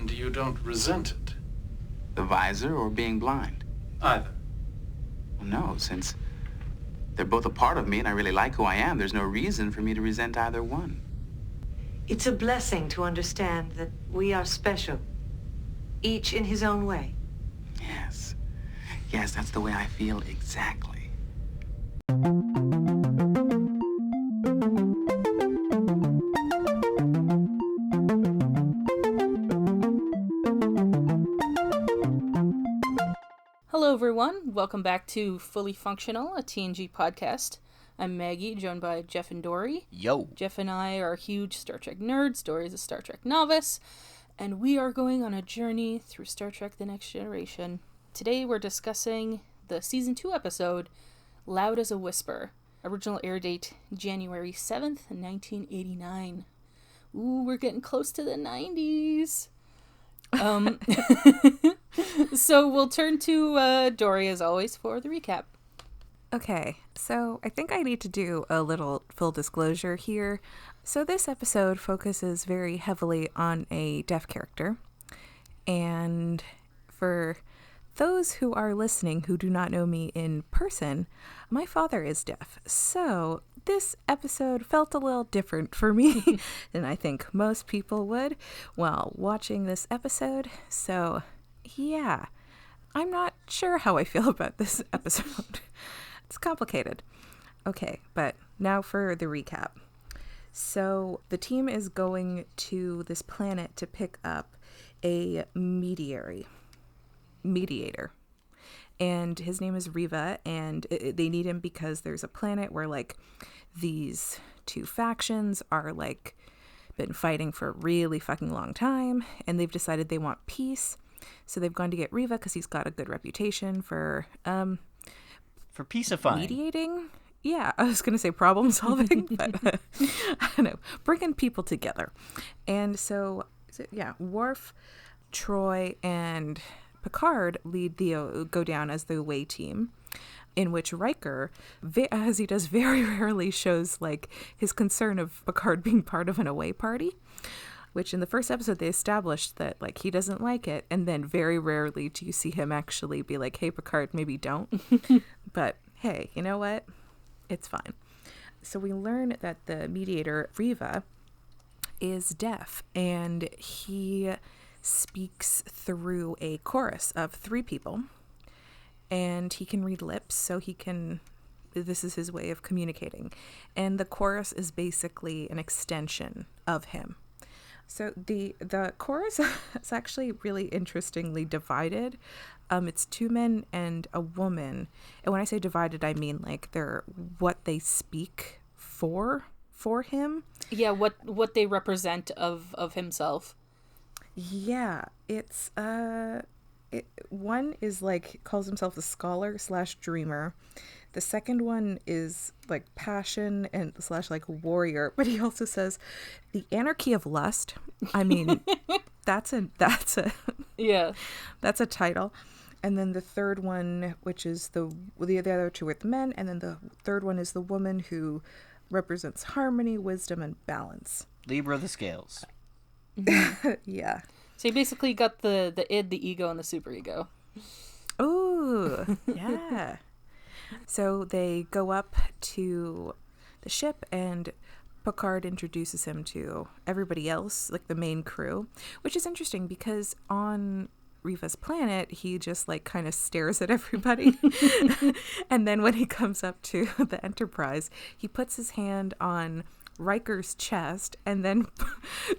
And you don't resent it? The visor or being blind? Either. Well, no, since they're both a part of me and I really like who I am, there's no reason for me to resent either one. It's a blessing to understand that we are special, each in his own way. Yes. Yes, that's the way I feel exactly. Hello everyone, welcome back to Fully Functional, a TNG podcast. I'm Maggie, joined by Jeff and Dory. Yo. Jeff and I are huge Star Trek nerds, Dory is a Star Trek novice, and we are going on a journey through Star Trek The Next Generation. Today we're discussing the Season 2 episode, Loud as a Whisper. Original air date, January 7th, 1989. Ooh, we're getting close to the 90s. So we'll turn to Dory, as always, for the recap. Okay, so I think I need to do a little full disclosure here. So this episode focuses very heavily on a deaf character. And for those who are listening who do not know me in person, my father is deaf. So this episode felt a little different for me than I think most people would while watching this episode. So yeah, I'm not sure how I feel about this episode. It's complicated. Okay, but now for the recap. So the team is going to this planet to pick up a mediator. And his name is Riva, and they need him because there's a planet where, like, these two factions are, like, been fighting for a really fucking long time, and they've decided they want peace. So they've gone to get Riva because he's got a good reputation for peacifying. Mediating? Yeah, I was going to say problem solving, but I don't know. Bringing people together. And so, Worf, Troy, and Picard go down as the away team, in which Riker, as he does very rarely, shows like his concern of Picard being part of an away party, which in the first episode they established that like he doesn't like it, and then very rarely do you see him actually be like, hey Picard, maybe don't. But hey, you know what? It's fine. So we learn that the mediator, Riva, is deaf, and he speaks through a chorus of 3 people, and he can read lips, so this is his way of communicating. And the chorus is basically an extension of him. So the chorus is actually really interestingly divided. It's 2 men and a woman. And when I say divided, I mean like they're what they speak for him. Yeah, what they represent of himself. Yeah, it's one is like calls himself a scholar / dreamer. The second one is like passion and / like warrior, but he also says the anarchy of lust. I mean, that's a yeah, that's a title. And then the third one, which is the other 2 with men, and then the third one is the woman who represents harmony, wisdom, and balance. Libra the scales. Yeah. So you basically got the id, the ego, and the superego. Ooh, yeah. So they go up to the ship, and Picard introduces him to everybody else, like the main crew, which is interesting because on Riva's planet, he just like kind of stares at everybody. And then when he comes up to the Enterprise, he puts his hand on Riker's chest and then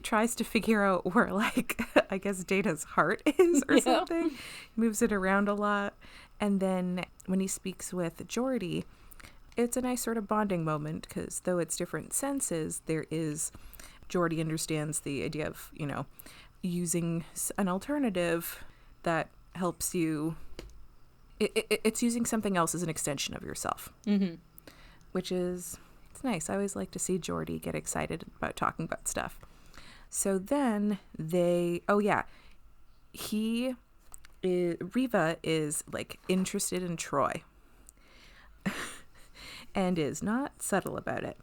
tries to figure out where, like, I guess Data's heart is or something. He moves it around a lot. And then when he speaks with Geordi, it's a nice sort of bonding moment because though it's different senses, Geordi understands the idea of, using an alternative that helps you. It's using something else as an extension of yourself, which is... It's nice. I always like to see Geordi get excited about talking about stuff. So then Riva is like interested in Troy and is not subtle about it.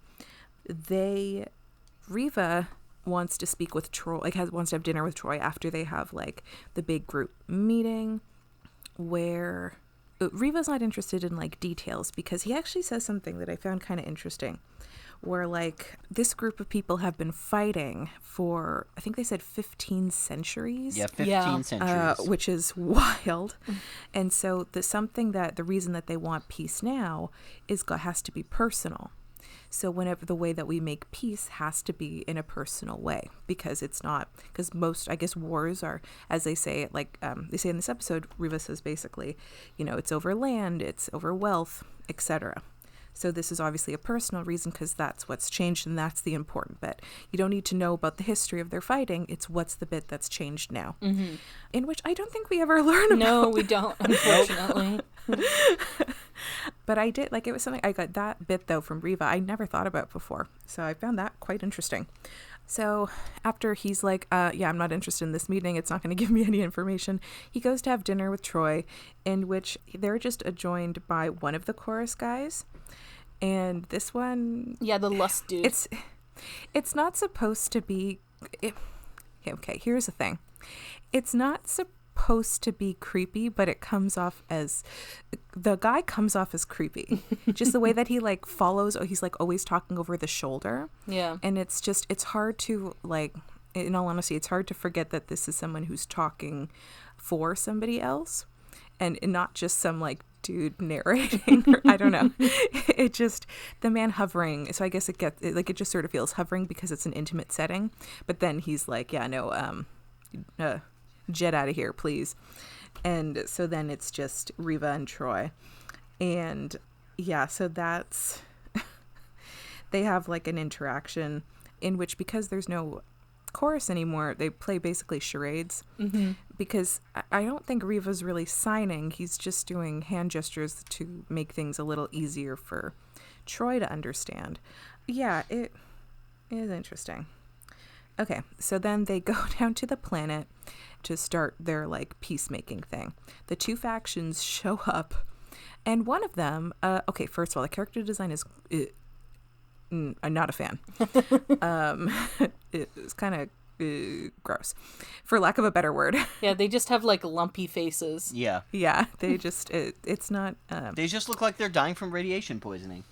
Riva wants to speak with Troy, like wants to have dinner with Troy after they have like the big group meeting, where Riva's not interested in like details, because he actually says something that I found kind of interesting, where like this group of people have been fighting for, I think they said 15 centuries. Yeah, 15 centuries. Which is wild. And so the reason that they want peace now has to be personal. So whenever the way that we make peace has to be in a personal way, because most, I guess, wars are, as they say, like they say in this episode, Riva says basically, it's over land, it's over wealth, etc. So this is obviously a personal reason, because that's what's changed, and that's the important bit. You don't need to know about the history of their fighting. It's what's the bit that's changed now, in which I don't think we ever learn about. No, we don't, unfortunately. But I did, like, it was something, I got that bit, though, from Riva I never thought about before. So I found that quite interesting. So after he's like, I'm not interested in this meeting, it's not going to give me any information, he goes to have dinner with Troy, in which they're just joined by one of the chorus guys. And this one... Yeah, the lust dude. It's not supposed to be... Okay, here's the thing. It's not supposed to be creepy, but it comes off as... The guy comes off as creepy. Just the way that he, like, follows... He's, like, always talking over the shoulder. Yeah. And it's hard to, like... In all honesty, it's hard to forget that this is someone who's talking for somebody else. And not just some, like, dude narrating, or, I don't know. It just, the man hovering, so I guess it just sort of feels hovering because it's an intimate setting, but then he's like, jet out of here, please. And so then it's just Riva and Troy, and so that's they have like an interaction in which, because there's no chorus anymore, they play basically charades, because I don't think Riva's really signing. He's just doing hand gestures to make things a little easier for Troy to understand. Yeah, it is interesting. Okay, so then they go down to the planet to start their like peacemaking thing. The two factions show up, and one of them, first of all, the character design is I'm not a fan. It's kind of gross, for lack of a better word. Yeah, they just have like lumpy faces. Yeah. Yeah, they just, it's not... They just look like they're dying from radiation poisoning.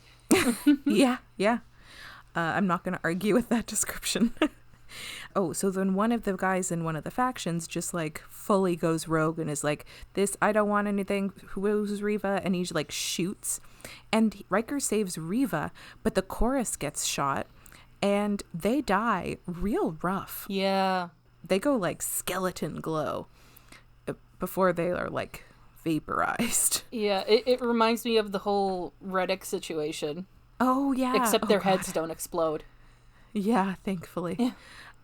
Yeah. I'm not going to argue with that description. Oh, so then one of the guys in one of the factions just like fully goes rogue and is like, I don't want anything, who's Riva? And he like shoots, and Riker saves Riva, but the chorus gets shot and they die real rough. Yeah. They go like skeleton glow before they are like vaporized. Yeah, it reminds me of the whole Reddick situation. Oh, yeah. Except their heads don't explode. Yeah, thankfully.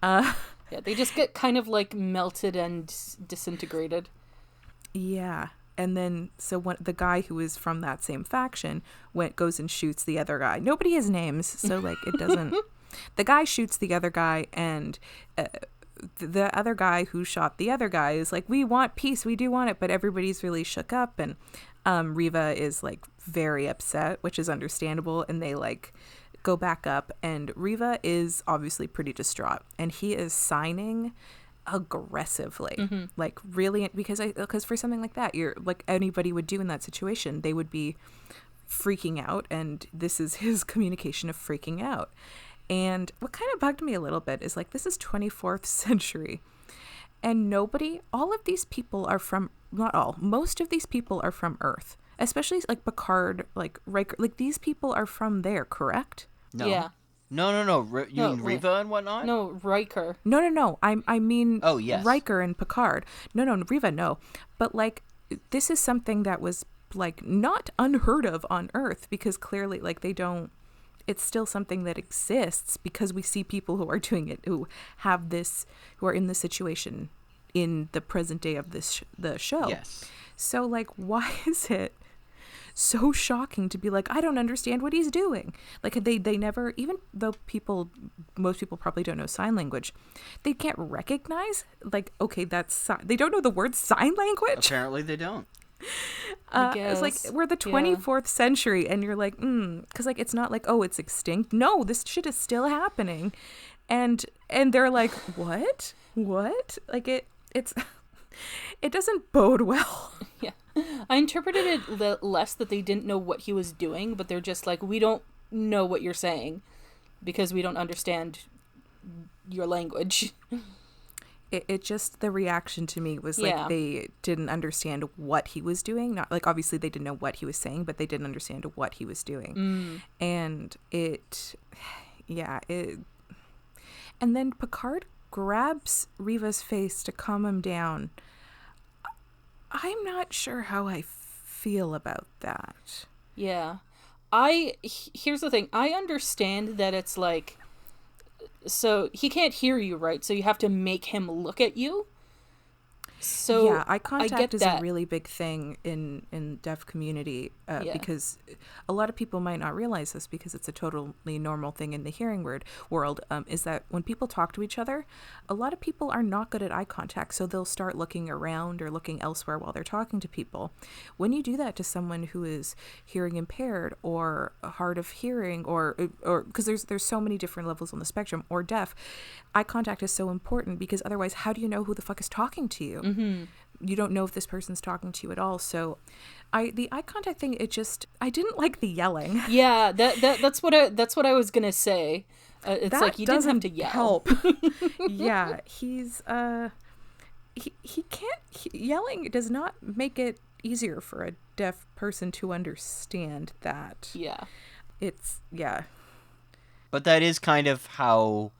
Yeah. Yeah, they just get kind of like melted and disintegrated. Yeah. And then, so the guy who is from that same faction goes and shoots the other guy. Nobody has names, so like it doesn't... The guy shoots the other guy, and the other guy who shot the other guy is like, we want peace, we do want it, but everybody's really shook up, and Riva is like very upset, which is understandable, and they like go back up, and Riva is obviously pretty distraught, and he is signing aggressively, like really, because for something like that, you're like anybody would do in that situation, they would be freaking out, and this is his communication of freaking out. And what kind of bugged me a little bit is like, this is 24th century, and all of these people are from, not all, most of these people are from Earth, especially like Picard, like Riker, like these people are from there, correct? No. Yeah. No. You mean Riva and whatnot? No, Riker. No. I mean, oh, yes. Riker and Picard. No, Riva, no. But like, this is something that was like not unheard of on Earth, because clearly like it's still something that exists, because we see people who are doing it, who are in this situation in the present day of the show. Yes. So like, why is it so shocking to be like, I don't understand what he's doing? Like they never, even though most people probably don't know sign language, they can't recognize like, okay, they don't know the word sign language. Apparently they don't. It's like, we're the 24th century, and you're like, because like, it's not like, oh, it's extinct. No, this shit is still happening. And they're like, what? Like it's it doesn't bode well. Yeah. I interpreted it less that they didn't know what he was doing, but they're just like, we don't know what you're saying because we don't understand your language. It just, the reaction to me was like they didn't understand what he was doing. Not like, obviously they didn't know what he was saying, but they didn't understand what he was doing. And and then Picard grabs Riva's face to calm him down. I'm not sure how I feel about that. Yeah. Here's the thing. I understand that it's like, so he can't hear you, right? So you have to make him look at you. So yeah, eye contact is that. A really big thing in deaf community because a lot of people might not realize this because it's a totally normal thing in the hearing world, is that when people talk to each other, a lot of people are not good at eye contact, so they'll start looking around or looking elsewhere while they're talking to people. When you do that to someone who is hearing impaired or hard of hearing or because there's so many different levels on the spectrum, or deaf, eye contact is so important because otherwise how do you know who the fuck is talking to you? Mm-hmm. You don't know if this person's talking to you at all. So the eye contact thing, I didn't like the yelling. Yeah, that's what I was gonna say. It's that like you didn't have to yell. Help. Yeah, he's he can't. Yelling does not make it easier for a deaf person to understand that. Yeah, But that is kind of how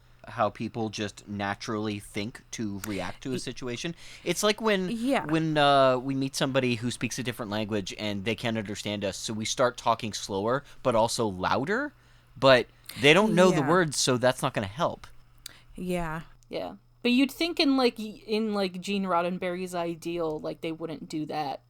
people just naturally think to react to a situation. It's like when we meet somebody who speaks a different language and they can't understand us, so we start talking slower but also louder, but they don't know the words, so that's not going to help. Yeah. But you'd think in Gene Roddenberry's ideal, like they wouldn't do that.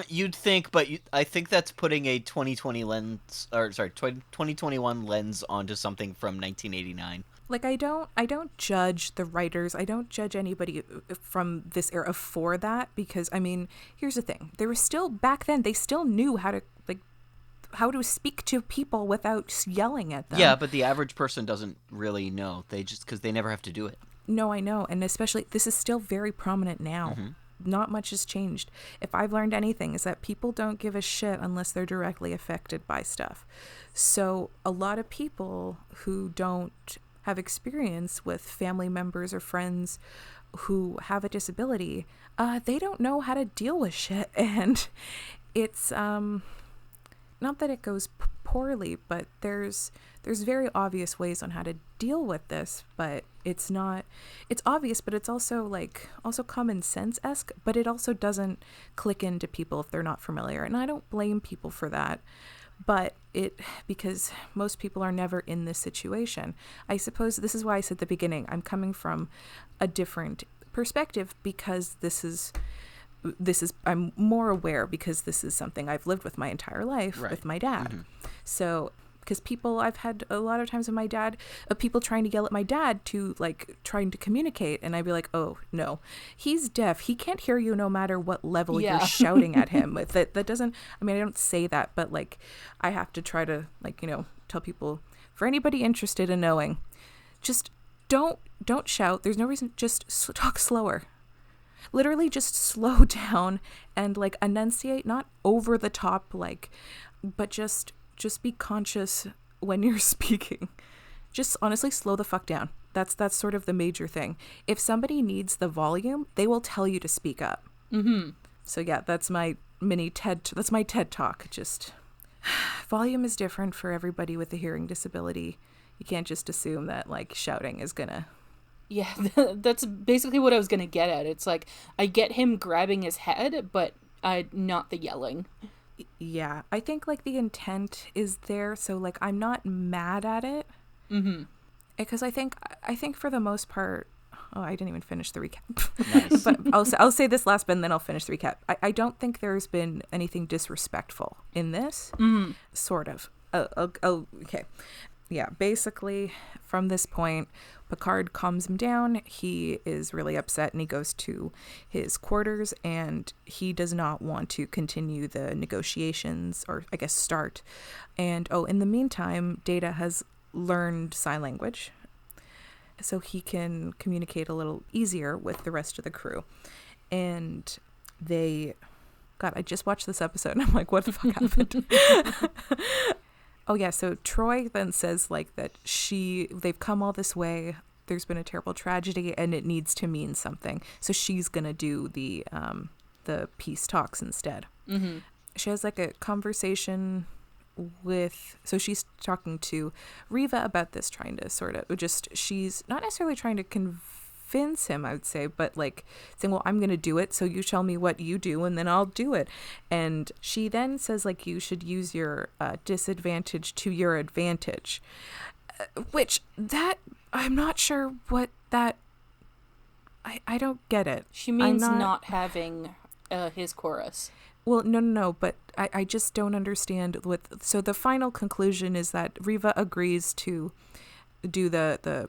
You'd think, but I think that's putting a 2021 lens onto something from 1989. Like I don't judge the writers. I don't judge anybody from this era for that because I mean, here's the thing: there was still back then. They still knew how to speak to people without yelling at them. Yeah, but the average person doesn't really know. They just because they never have to do it. No, I know, and especially this is still very prominent now. Mm-hmm. Not much has changed. If I've learned anything, is that people don't give a shit unless they're directly affected by stuff. So a lot of people who don't have experience with family members or friends who have a disability, they don't know how to deal with shit. And it's not that it goes poorly, but there's very obvious ways on how to deal with this, but it's obvious, but it's also common sense-esque, but it also doesn't click into people if they're not familiar. And I don't blame people for that, but because most people are never in this situation. I suppose this is why I said at the beginning, I'm coming from a different perspective because this is I'm more aware because this is something I've lived with my entire life with my dad. Mm-hmm. So because I've had a lot of times with my dad, people trying to yell at my dad to like trying to communicate. And I'd be like, oh no, he's deaf. He can't hear you no matter what level you're shouting at him with. That doesn't, I mean, I don't say that, but like I have to try to like, tell people, for anybody interested in knowing, just don't shout. There's no reason, just talk slower. Literally just slow down and like enunciate, not over the top, like, but just be conscious when you're speaking. Just honestly slow the fuck down. That's sort of the major thing. If somebody needs the volume, they will tell you to speak up. Mm-hmm. So yeah, that's my TED talk. Just volume is different for everybody with a hearing disability. You can't just assume that like shouting is gonna. Yeah, that's basically what I was gonna get at. It's like I get him grabbing his head, but not the yelling. Yeah, I think like the intent is there, so like I'm not mad at it. Mm-hmm. Because I think for the most part, I didn't even finish the recap. Nice. But I'll say this last bit and then I'll finish the recap. I don't think there's been anything disrespectful in this. Mm. Sort of. Okay. Yeah, basically from this point, Picard calms him down. He is really upset and he goes to his quarters and he does not want to continue the negotiations or I guess start. And in the meantime, Data has learned sign language so he can communicate a little easier with the rest of the crew. And God, I just watched this episode and I'm like, what the fuck happened? Oh yeah, so Troy then says like that they've come all this way, there's been a terrible tragedy and it needs to mean something. So she's gonna do the peace talks instead. Mm-hmm. She has like a conversation so she's talking to Riva about this, trying to sort of she's not necessarily trying to convince him, I would say, but like saying, well, I'm going to do it, so you tell me what you do and then I'll do it. And she then says like, you should use your disadvantage to your advantage, which that I'm not sure what that I don't get it. She means not having his chorus. Well, no, but I just don't understand so the final conclusion is that Riva agrees to do the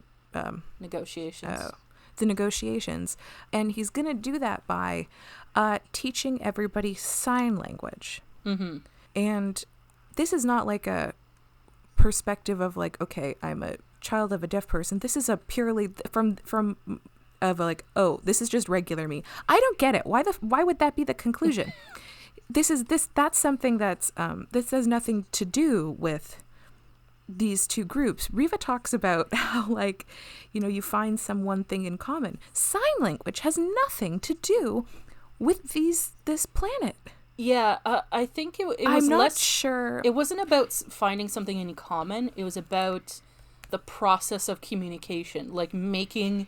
negotiations, and he's going to do that by teaching everybody sign language. Mm-hmm. And this is not like a perspective of like, okay, I'm a child of a deaf person. This is a purely from of like, oh, this is just regular me. I don't get it. Why would that be the conclusion? That's something that's this has nothing to do with these two groups. Riva talks about how, like, you know, you find some one thing in common. Sign language has nothing to do with this planet. Yeah, I think it was I'm not sure. It wasn't about finding something in common. It was about the process of communication, like making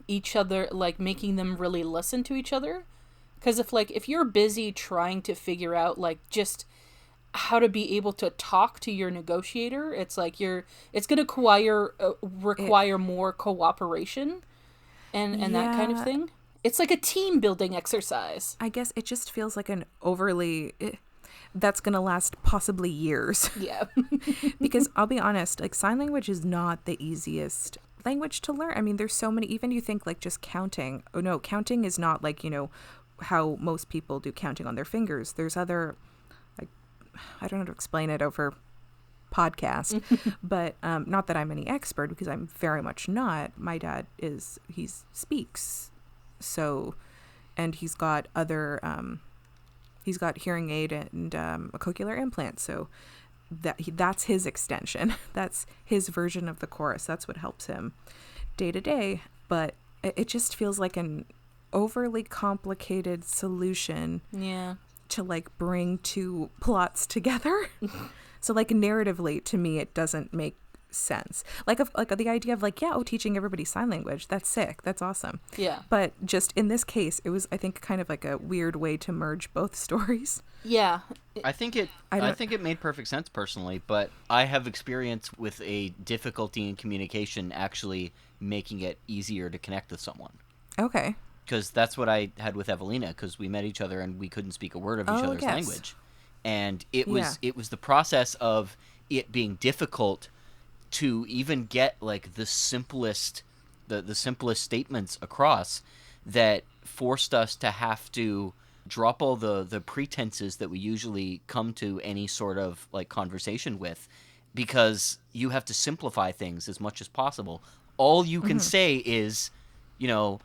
them really listen to each other. Because if you're busy trying to figure out like just how to be able to talk to your negotiator, it's like it's going to require more cooperation and that kind of thing. It's like a team building exercise. I guess it just feels like an that's going to last possibly years. Yeah. Because I'll be honest, like sign language is not the easiest language to learn. I mean, there's so many, even you think like just counting. Oh no, counting is not like, you know, how most people do counting on their fingers. There's other, like, I don't know how to explain it over podcast, but not that I'm any expert, because I'm very much not. My dad he speaks, so, and he's got other, he's got hearing aid and a cochlear implant, so that's his extension. That's his version of the chorus. That's what helps him day to day. But it just feels like an overly complicated solution to like bring two plots together. So like narratively, to me, it doesn't make sense. Like the idea of like, teaching everybody sign language, that's sick, that's awesome. Yeah. But just in this case, it was, I think, kind of like a weird way to merge both stories. Yeah. I think it made perfect sense personally, but I have experience with a difficulty in communication actually making it easier to connect with someone. Okay. Because that's what I had with Evelina, because we met each other and we couldn't speak a word of each other's language. And it was the process of it being difficult to even get like the simplest statements across that forced us to have to drop all the pretenses that we usually come to any sort of like conversation with, because you have to simplify things as much as possible. All you can say is, you know,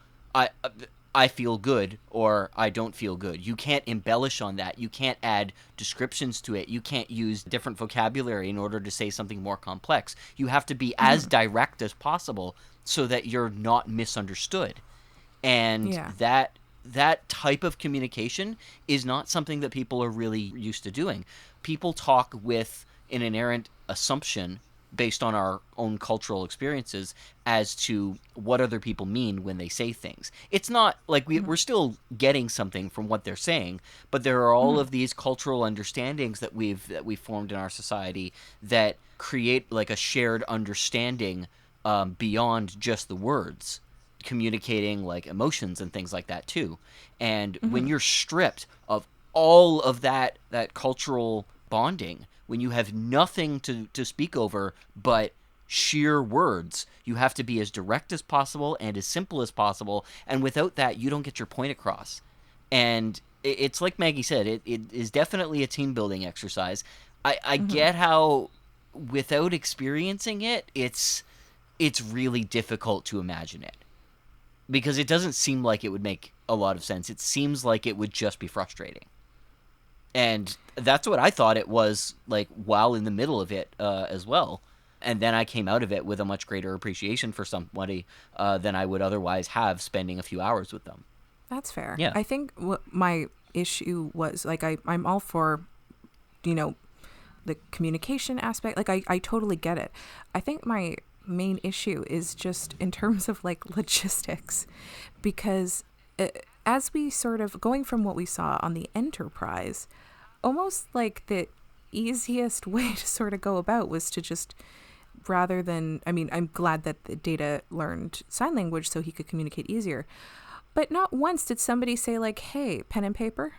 I feel good or I don't feel good. You can't embellish on that. You can't add descriptions to it. You can't use different vocabulary in order to say something more complex. You have to be as direct as possible so that you're not misunderstood. And that type of communication is not something that people are really used to doing. People talk with an inherent assumption based on our own cultural experiences as to what other people mean when they say things. It's not like we're still getting something from what they're saying, but there are all of these cultural understandings that we've formed in our society that create like a shared understanding beyond just the words, communicating like emotions and things like that too. And when you're stripped of all of that cultural bonding, when you have nothing to speak over but sheer words, you have to be as direct as possible and as simple as possible, and without that, you don't get your point across. And it's like Maggie said, it is definitely a team-building exercise. I get how without experiencing it, it's really difficult to imagine it. Because it doesn't seem like it would make a lot of sense. It seems like it would just be frustrating. And that's what I thought it was, like, while in the middle of it as well. And then I came out of it with a much greater appreciation for somebody than I would otherwise have spending a few hours with them. That's fair. Yeah. I think what my issue was, like, I'm all for, the communication aspect. Like, I totally get it. I think my main issue is just in terms of, like, logistics. Because as we sort of, going from what we saw on the Enterprise, almost like the easiest way to sort of go about was to just, rather than, I mean, I'm glad that the Data learned sign language so he could communicate easier. But not once did somebody say, like, hey, pen and paper?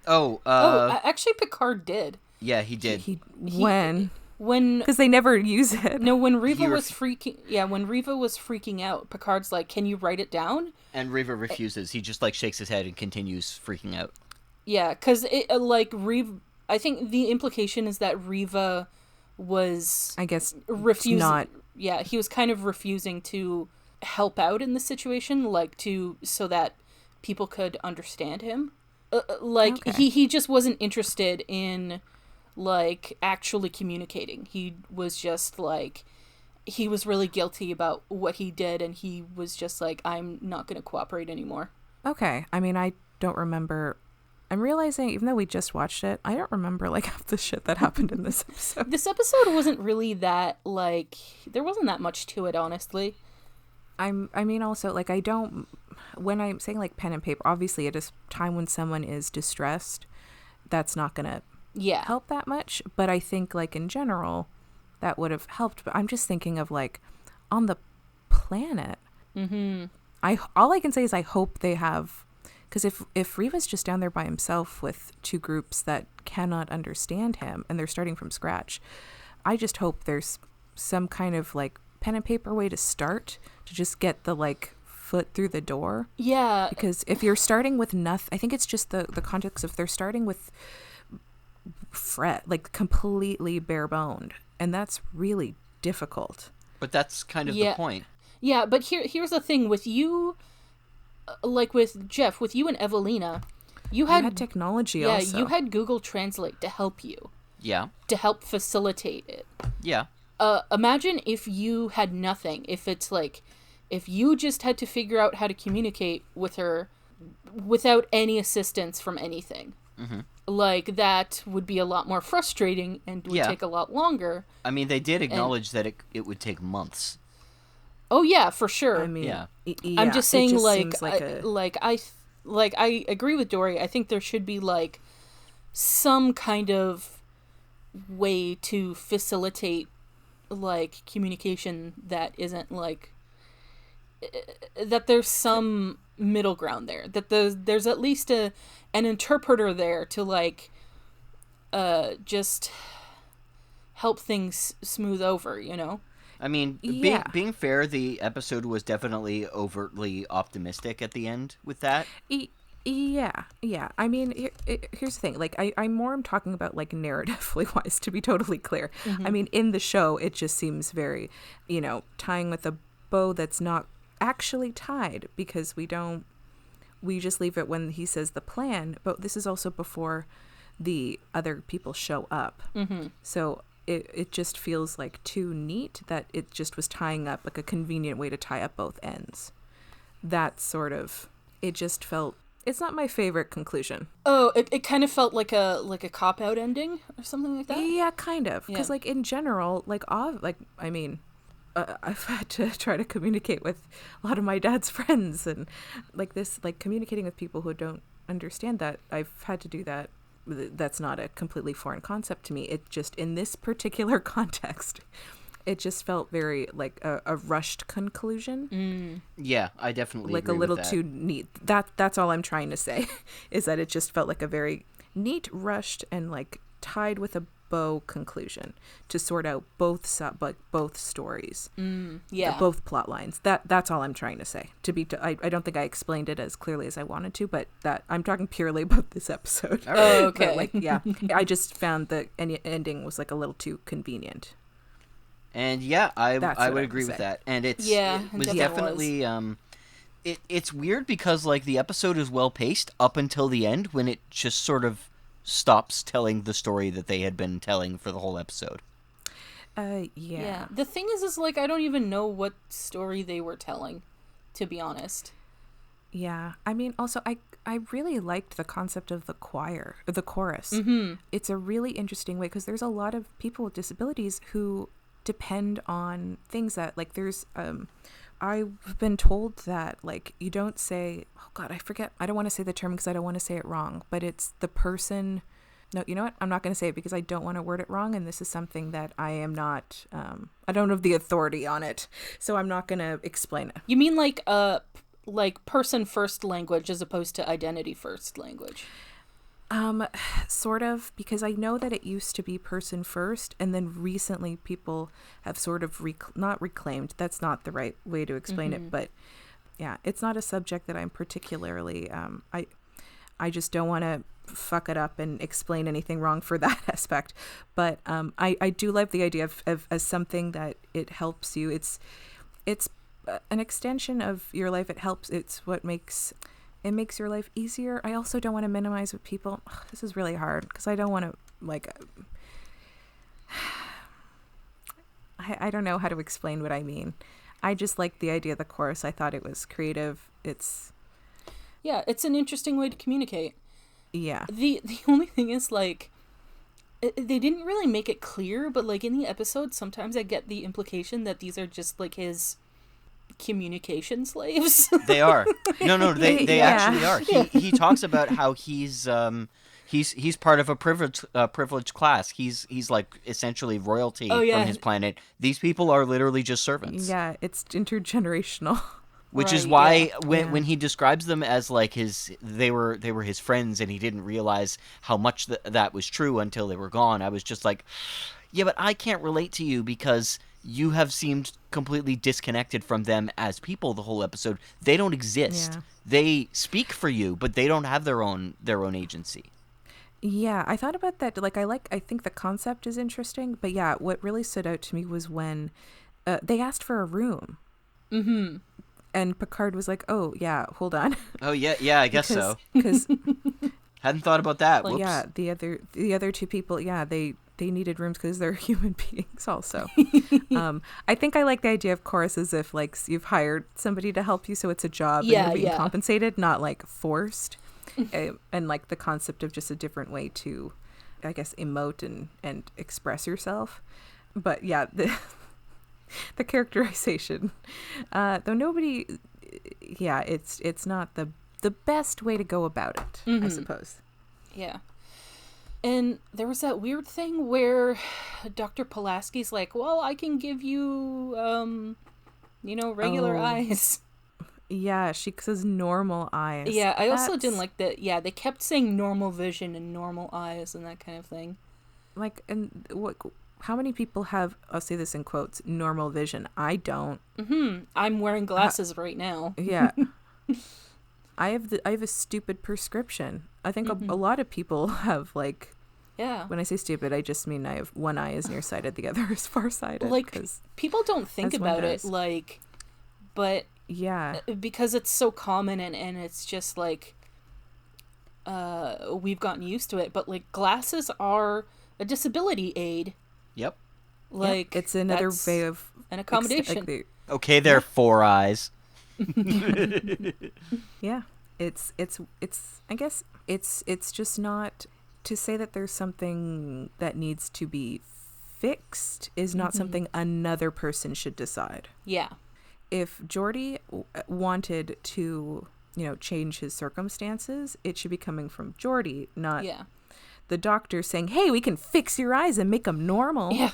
Actually, Picard did. Yeah, he did. When? Because they never use it. No, when Riva was freaking out, Picard's like, "Can you write it down?" And Riva refuses. He just, like, shakes his head and continues freaking out. Yeah, because Riva. I think the implication is that Riva was, I guess, refusing. Not. Yeah, he was kind of refusing to help out in the situation, like, so that people could understand him. Okay. He just wasn't interested in, like, actually communicating. He was just like, he was really guilty about what he did, and he was just like, I'm not going to cooperate anymore. Okay. I mean, I don't remember. I'm realizing, even though we just watched it, I don't remember, like, half the shit that happened in this episode. This episode wasn't really that, like, there wasn't that much to it, honestly. I mean, also, like, I don't, when I'm saying, like, pen and paper, obviously at a time when someone is distressed, that's not going to help that much. But I think, like, in general, that would have helped. But I'm just thinking of, like, on the planet. Mm-hmm. All I can say is I hope they have, because if Riva's just down there by himself with two groups that cannot understand him and they're starting from scratch, I just hope there's some kind of, like, pen and paper way to start to just get the, like, foot through the door. Yeah. Because if you're starting with nothing, I think it's just the context. If they're starting with like, completely bare boned, and that's really difficult. But that's kind of the point. Yeah, but here's the thing with you, like with Jeff, with you and Evelina, you had technology also. Yeah, you had Google Translate to help you. Yeah. To help facilitate it. Yeah. Imagine if you had nothing. If it's like, if you just had to figure out how to communicate with her without any assistance from anything. Mm-hmm. Like, that would be a lot more frustrating and would take a lot longer. I mean, they did acknowledge that it would take months. Oh yeah, for sure. I mean, I'm just saying, just like, I agree with Dory. I think there should be, like, some kind of way to facilitate, like, communication that isn't, like, that there's some middle ground there, that there's at least an interpreter there to, like, just help things smooth over, you know? I mean, being fair, the episode was definitely overtly optimistic at the end with that. Yeah. I mean, here's the thing. Like, I'm talking about, like, narratively wise, to be totally clear. Mm-hmm. I mean, in the show, it just seems very, tying with a bow that's not actually tied, because we just leave it when he says the plan. But this is also before the other people show up. Mm-hmm. So it just feels, like, too neat that it just was tying up, like, a convenient way to tie up both ends. That sort of, it just felt, it's not my favorite conclusion. Oh, it kind of felt like a cop-out ending or something like that? Yeah, kind of. Because, like, in general, like, I mean, I've had to try to communicate with a lot of my dad's friends, and, like, this, like, communicating with people who don't understand that, I've had to do that. That's not a completely foreign concept to me. It just, in this particular context, it just felt very, like, a rushed conclusion. Mm. Yeah, I definitely like, agree a little with that. too neat. That's all I'm trying to say, is that it just felt like a very neat, rushed, and, like, tied with a bow conclusion to sort out both stories. Both plot lines. That's all I'm trying to say. I don't think I explained it as clearly as I wanted to, but that I'm talking purely about this episode. Oh, okay. But, like, yeah, I just found the ending was, like, a little too convenient. And yeah, I would agree with that. And it was definitely it's weird because like the episode is well paced up until the end when it just sort of stops telling the story that they had been telling for the whole episode. Yeah. The thing is like I don't even know what story they were telling, to be honest. Yeah. I mean, also I really liked the concept of the chorus. Mm-hmm. It's a really interesting way because there's a lot of people with disabilities who depend on things that like there's I've been told that like you don't say, oh God, I forget, I don't want to say the term because I don't want to say it wrong, but it's the person. No, you know what? I'm not going to say it because I don't want to word it wrong. And this is something that I am not, I don't have the authority on it. So I'm not going to explain it. You mean like person first language as opposed to identity first language? Sort of, because I know that it used to be person first. And then recently people have sort of not reclaimed. That's not the right way to explain it. But yeah, it's not a subject that I'm particularly, I just don't want to fuck it up and explain anything wrong for that aspect. But I do like the idea of as something that it helps you. It's an extension of your life. It's what makes your life easier. I also don't want to minimize what people. This is really hard because I don't want to like. I don't know how to explain what I mean. I just like the idea of the chorus. I thought it was creative. It's an interesting way to communicate. Yeah. The only thing is, like, they didn't really make it clear, but, like, in the episode, sometimes I get the implication that these are just, like, his communication slaves. They are. No, they actually are. He talks about how he's part of a privileged class. He's like essentially royalty from his planet. These people are literally just servants. Yeah, it's intergenerational. Which is why when he describes them as like they were his friends and he didn't realize how much that was true until they were gone, I was just like, yeah, but I can't relate to you because you have seemed completely disconnected from them as people the whole episode. They don't exist. Yeah. They speak for you, but they don't have their own agency. Yeah, I thought about that. Like, I think the concept is interesting, but yeah, what really stood out to me was when they asked for a room. Mm-hmm. And Picard was like, "Oh yeah, hold on." Oh yeah, I guess so. Because hadn't thought about that. Whoops. Yeah, the other two people, yeah, they needed rooms because they're human beings also. I think I like the idea of chorus as if like you've hired somebody to help you, so it's a job and you're being compensated, not like forced. And like the concept of just a different way to, I guess, emote and express yourself. But yeah, the characterization, though nobody, it's not the best way to go about it, I suppose. Yeah. And there was that weird thing where Dr. Pulaski's like, well, I can give you, regular eyes. Yeah, she says normal eyes. Yeah, I also didn't like that. Yeah, they kept saying normal vision and normal eyes and that kind of thing. Like, and what... How many people have, I'll say this in quotes, normal vision? I don't. Mm-hmm. I'm wearing glasses right now. Yeah. I have a stupid prescription. I think a lot of people have like. Yeah. When I say stupid, I just mean I have one eye is nearsighted, the other is farsighted. Like, people don't think about it, like, but. Yeah. Because it's so common and it's just like, we've gotten used to it. But like, glasses are a disability aid. Yep. Like, it's another way of an accommodation. Okay, there, four eyes. Yeah. It's I guess it's just not to say that there's something that needs to be fixed is not something another person should decide. Yeah. If Geordi wanted to, change his circumstances, it should be coming from Geordi, not the doctor saying, "Hey, we can fix your eyes and make them normal." Yeah.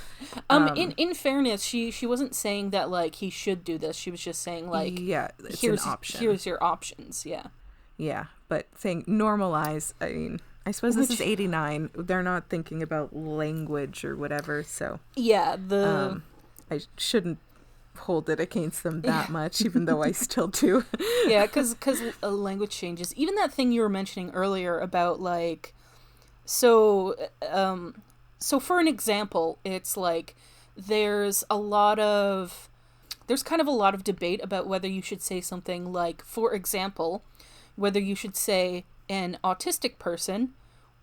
In fairness, she wasn't saying that like he should do this. She was just saying like, it's an option. Here's your options. Yeah. Yeah, but saying normal eyes, I mean, I suppose this is 89. They're not thinking about language or whatever, so yeah, I shouldn't hold it against them that much, even though I still do. Yeah, because language changes. Even that thing you were mentioning earlier about like. So for an example, it's like there's kind of a lot of debate about whether you should say something like, for example, whether you should say an autistic person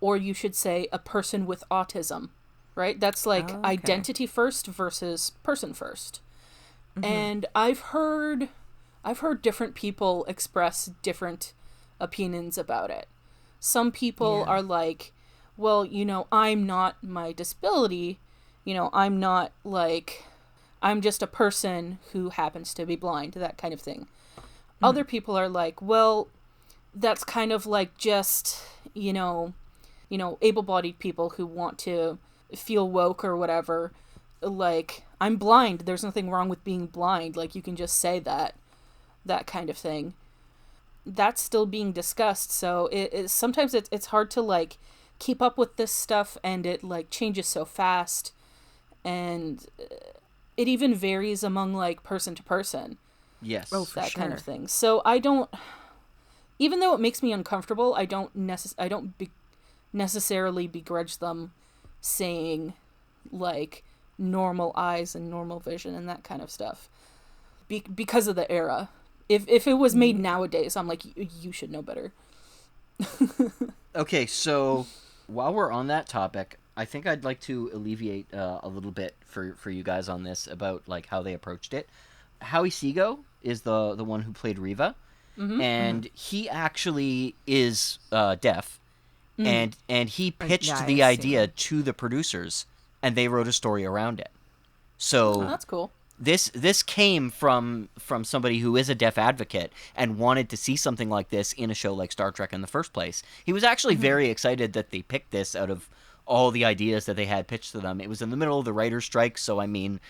or you should say a person with autism, right? That's like identity first versus person first. And I've heard different people express different opinions about it. Some people are like, well, I'm not my disability, I'm not like, I'm just a person who happens to be blind, that kind of thing. Other people are like, well, that's kind of like just, able-bodied people who want to feel woke or whatever. Like, I'm blind. There's nothing wrong with being blind. Like, you can just say that kind of thing. That's still being discussed. So sometimes it's hard to like keep up with this stuff, and it like changes so fast, and it even varies among like person to person. Yes. Oh, for that sure. kind of thing. So I don't, even though it makes me uncomfortable, I don't necessarily begrudge them saying like normal eyes and normal vision and that kind of stuff because of the era. If it was made nowadays, I'm like, you should know better. Okay, so while we're on that topic, I think I'd like to alleviate a little bit for you guys on this about like how they approached it. Howie Seago is the one who played Riva, and he actually is deaf, and he pitched the idea to the producers, and they wrote a story around it. So that's cool. This came from somebody who is a deaf advocate and wanted to see something like this in a show like Star Trek in the first place. He was actually very excited that they picked this out of all the ideas that they had pitched to them. It was in the middle of the writer's strike, so I mean,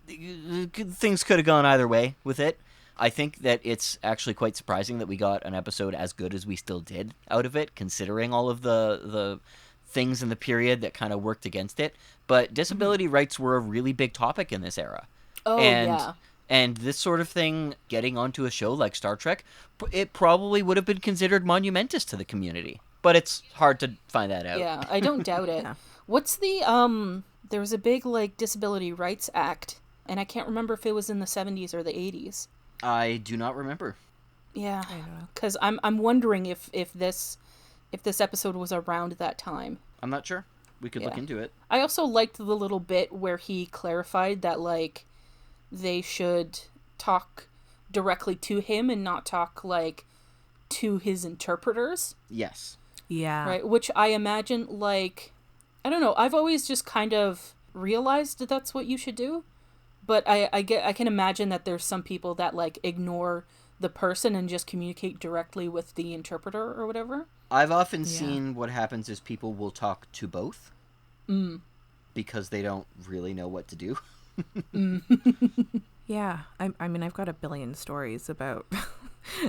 things could have gone either way with it. I think that it's actually quite surprising that we got an episode as good as we still did out of it, considering all of the things in the period that kind of worked against it. But disability rights were a really big topic in this era. Oh, yeah. And this sort of thing, getting onto a show like Star Trek, it probably would have been considered monumentous to the community. But it's hard to find that out. Yeah, I don't doubt it. What's the, there was a big, like, Disability Rights Act, and I can't remember if it was in the 70s or the 80s. I do not remember. Yeah, because I'm wondering if this episode was around that time. I'm not sure. We could look into it. I also liked the little bit where he clarified that, like, they should talk directly to him and not talk, like, to his interpreters. Yes. Yeah. Right, which I imagine, like, I don't know, I've always just kind of realized that that's what you should do. But I can imagine that there's some people that, like, ignore the person and just communicate directly with the interpreter or whatever. I've often seen what happens is people will talk to both. Because they don't really know what to do. Yeah. I mean, I've got a billion stories about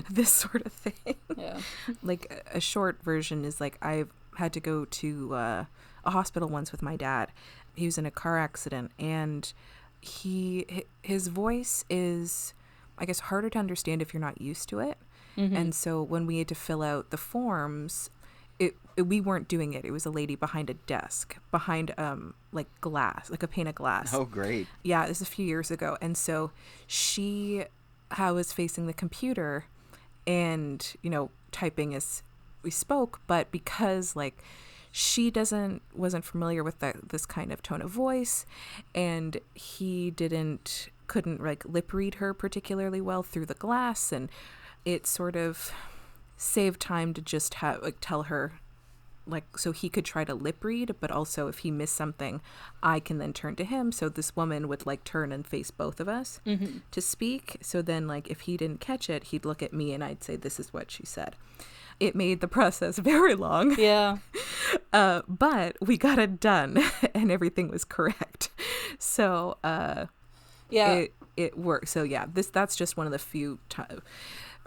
this sort of thing. Yeah. Like, a short version is, like, I've had to go to a hospital once with my dad. He was in a car accident, and his voice is, I guess, harder to understand if you're not used to it. And so when we had to fill out the forms, we weren't doing it. It was a lady behind a desk, behind like glass, like a pane of glass. Oh, great. Yeah, this was a few years ago. And so I was facing the computer and, typing as we spoke, but because like she wasn't familiar with this kind of tone of voice, and he couldn't like lip read her particularly well through the glass, and it sort of saved time to just tell her, like, so he could try to lip read, but also if he missed something, I can then turn to him. So this woman would like turn and face both of us to speak. So then, like, if he didn't catch it, he'd look at me and I'd say, "This is what she said." It made the process very long. Yeah. But we got it done and everything was correct. So it worked. So yeah, that's just one of the few times.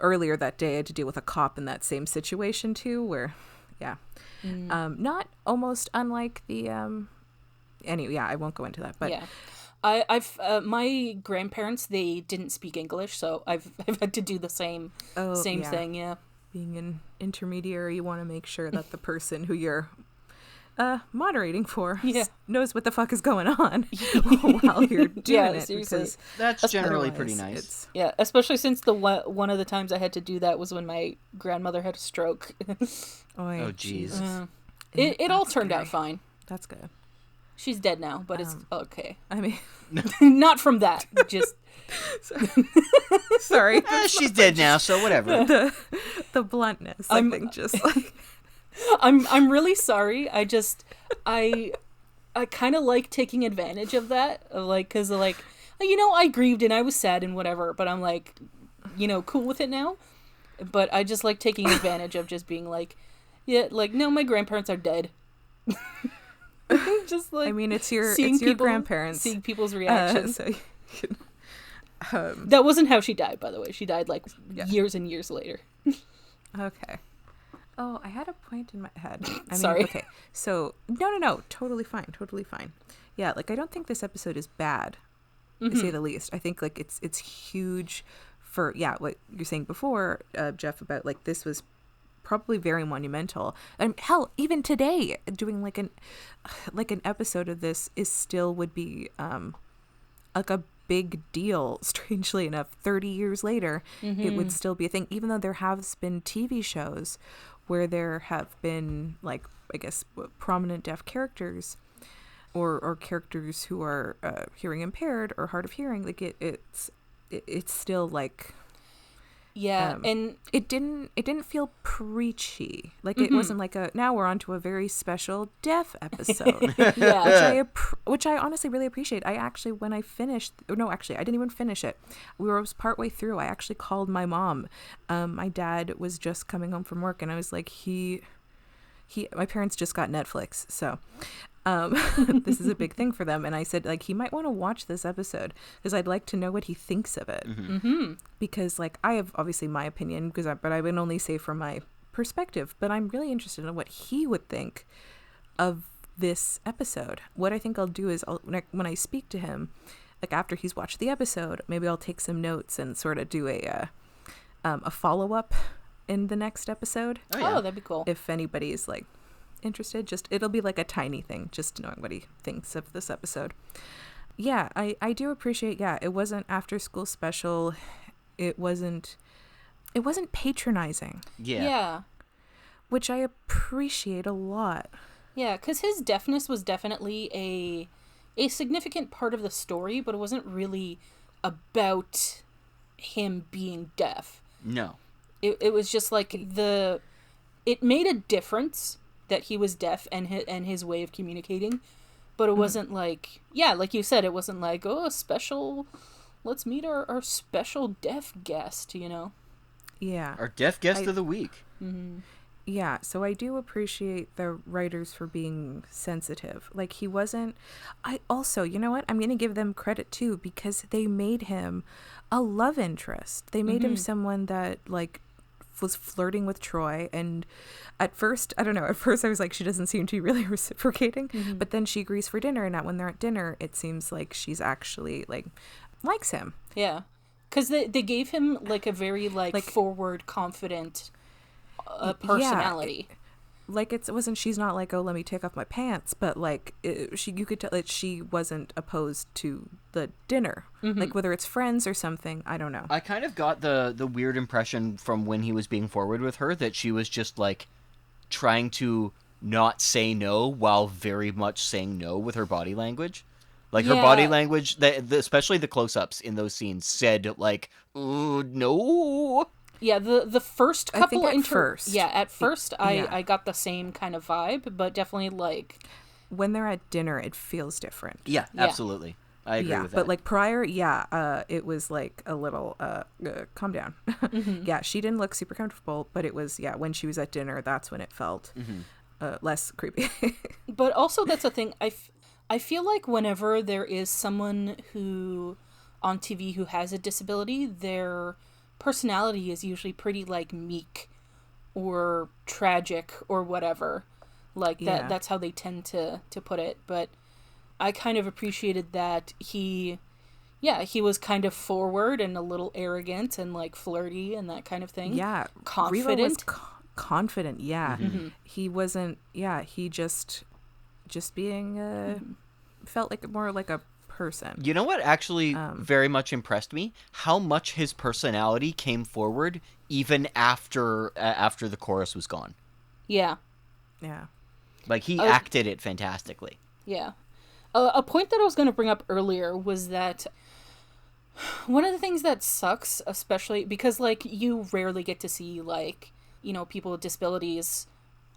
Earlier that day, I had to deal with a cop in that same situation too, where, not almost unlike the, anyway, I won't go into that, but yeah, I've my grandparents, they didn't speak English, so I've had to do the same thing. Yeah, being an intermediary, you want to make sure that the person who you're moderating for Yeah. knows what the fuck is going on while you're doing it. Seriously. Because That's generally pretty otherwise nice. it's- Yeah, especially since the one of the times I had to do that was when my grandmother had a stroke. Oh, jeez. It all That's turned out scary. fine. That's good. She's dead now, but it's okay. I mean, Not from that. Just sorry. She's dead now, so whatever. The bluntness, I think, just like... I'm really sorry. I kind of like taking advantage of that, because I grieved and I was sad and whatever, but I'm like, cool with it now. But I just like taking advantage of just being like, yeah, like, no, my grandparents are dead. Just like, I mean, it's your people, grandparents. seeing people's reactions. So you can, That wasn't how she died, by the way. She died like years and years later. okay. Oh, I had a point in my head. Sorry. Okay. So no, totally fine. Yeah, like I don't think this episode is bad, to say the least. I think like it's huge for what you're saying before, Jeff, about like this was probably very monumental. And hell, even today, doing like an episode of this would be like a big deal. Strangely enough, 30 years later, it would still be a thing, even though there has been TV shows where there have been, like, I guess, prominent deaf characters or characters who are hearing impaired or hard of hearing. Like it's still like, and it didn't feel preachy. Like it wasn't like now we're on to a very special deaf episode. Which I honestly really appreciate. I actually, when I finished, I didn't even finish it. We were partway through. I actually called my mom. My dad was just coming home from work, and I was like, my parents just got Netflix, so this is a big thing for them. And I said, like, he might want to watch this episode because I'd like to know what he thinks of it. Because, like, I have obviously my opinion, but I would only say from my perspective. But I'm really interested in what he would think of this episode. What I think I'll do is when I speak to him, like after he's watched the episode, maybe I'll take some notes and sort of do a follow-up in the next episode. Oh, that'd be cool. If anybody's like interested, it'll be like a tiny thing, just knowing what he thinks of this episode. Yeah, I do appreciate, it wasn't after school special. It wasn't patronizing. Yeah. Which I appreciate a lot. Yeah, because his deafness was definitely a significant part of the story, but it wasn't really about him being deaf. No. It was just like it made a difference that he was deaf and his way of communicating, but it wasn't like, like you said, it wasn't like, oh, a special, let's meet our special deaf guest, Yeah. Our deaf guest of the week. Yeah, so I do appreciate the writers for being sensitive. Like, he wasn't... I also, you know what? I'm going to give them credit, too, because they made him a love interest. They made him someone that, like, was flirting with Troy. And at first, I don't know, I was like, she doesn't seem to be really reciprocating. But then she agrees for dinner, and when they're at dinner, it seems like she's actually, like, likes him. Yeah. Because they gave him, like, a very, like forward, confident... personality. She's not like, oh, let me take off my pants, but like you could tell that she wasn't opposed to the dinner, like whether it's friends or something, I don't know. I kind of got the weird impression from when he was being forward with her that she was just like trying to not say no while very much saying no with her body language. Like her body language, especially the close-ups in those scenes, said like, no. Yeah, the first couple at first I got the same kind of vibe, but definitely like when they're at dinner it feels different. Yeah, absolutely. I agree with that. But like prior, it was like a little calm down. Yeah, she didn't look super comfortable, but it was when she was at dinner, that's when it felt less creepy. But also that's a thing, I feel like whenever there is someone who on TV who has a disability, their personality is usually pretty like meek or tragic or whatever, like that's how they tend to put it. But I kind of appreciated that he was kind of forward and a little arrogant and like flirty and that kind of thing. Confident. Reva was confident. He wasn't. He just just being felt like more like a person. You know what actually very much impressed me? How much his personality came forward even after the chorus was gone. Yeah. Yeah. Like, he acted it fantastically. Yeah. A point that I was going to bring up earlier was that one of the things that sucks, especially because, like, you rarely get to see, like, you know, people with disabilities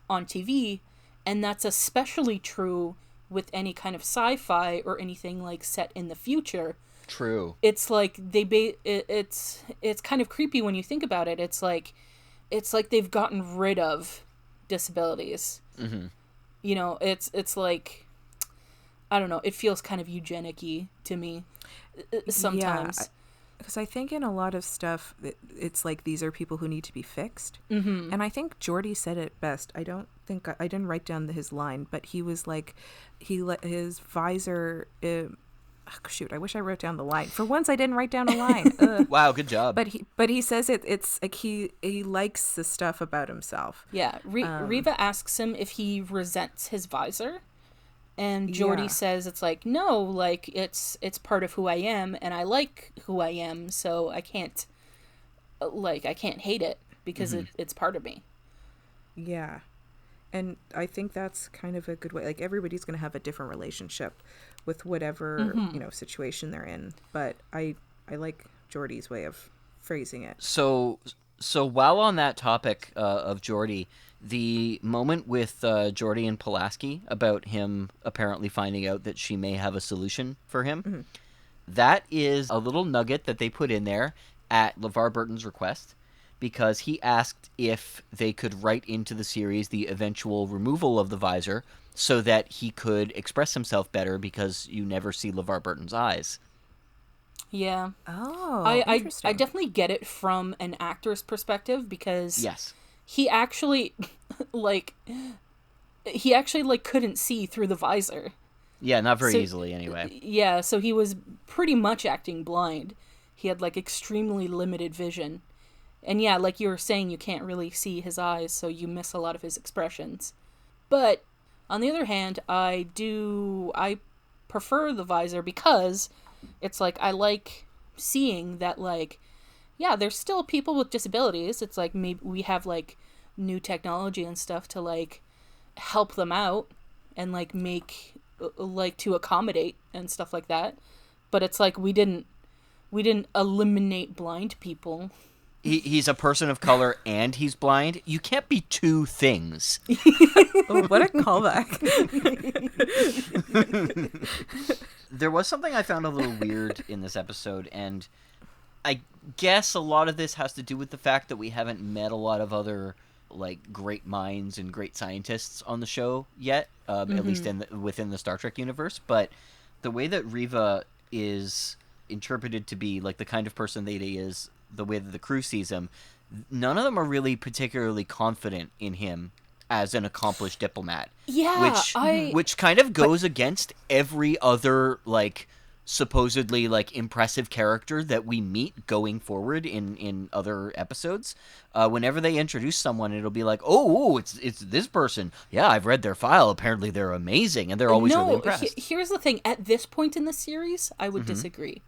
on TV, and that's especially true with any kind of sci-fi or anything, like, set in the future. True. It's like it's kind of creepy when you think about it. It's like they've gotten rid of disabilities. Mm-hmm. You know, it's like, I don't know, it feels kind of eugenic-y to me sometimes. Yeah, because I think in a lot of stuff, it's like these are people who need to be fixed. Mm-hmm. And I think Geordi said it best. I didn't write down his line, but he was like, he let his visor. Shoot, I wish I wrote down the line. For once, I didn't write down a line. Wow, good job. But he says it's like he likes the stuff about himself. Yeah, Riva asks him if he resents his visor, and Geordi says it's like, no, like it's part of who I am, and I like who I am, so I can't hate it because it's part of me. Yeah. And I think that's kind of a good way. Like, everybody's going to have a different relationship with whatever, you know, situation they're in. But I like Geordi's way of phrasing it. So while on that topic of Geordi, the moment with Geordi and Pulaski about him apparently finding out that she may have a solution for him, that is a little nugget that they put in there at LeVar Burton's request, because he asked if they could write into the series the eventual removal of the visor so that he could express himself better, because you never see LeVar Burton's eyes. Yeah. Oh, interesting. I definitely get it from an actor's perspective, because Yes. he actually couldn't see through the visor. Yeah, not very easily anyway. Yeah, so he was pretty much acting blind. He had like extremely limited vision. And yeah, like you were saying, you can't really see his eyes, so you miss a lot of his expressions. But on the other hand, I prefer the visor, because it's like I like seeing that, like, yeah, there's still people with disabilities. It's like maybe we have like new technology and stuff to like help them out and like make like to accommodate and stuff like that. But it's like we didn't eliminate blind people. He's a person of color and he's blind. You can't be two things. Oh, what a callback. There was something I found a little weird in this episode, and I guess a lot of this has to do with the fact that we haven't met a lot of other like great minds and great scientists on the show yet, at least within the Star Trek universe. But the way that Riva is interpreted to be like the kind of person that he is, the way that the crew sees him, none of them are really particularly confident in him as an accomplished diplomat. Yeah, which kind of goes against every other like supposedly like impressive character that we meet going forward in other episodes. Whenever they introduce someone, it'll be like, oh, it's this person. Yeah, I've read their file. Apparently they're amazing, and they're always really impressed. Here's the thing. At this point in the series, I would disagree.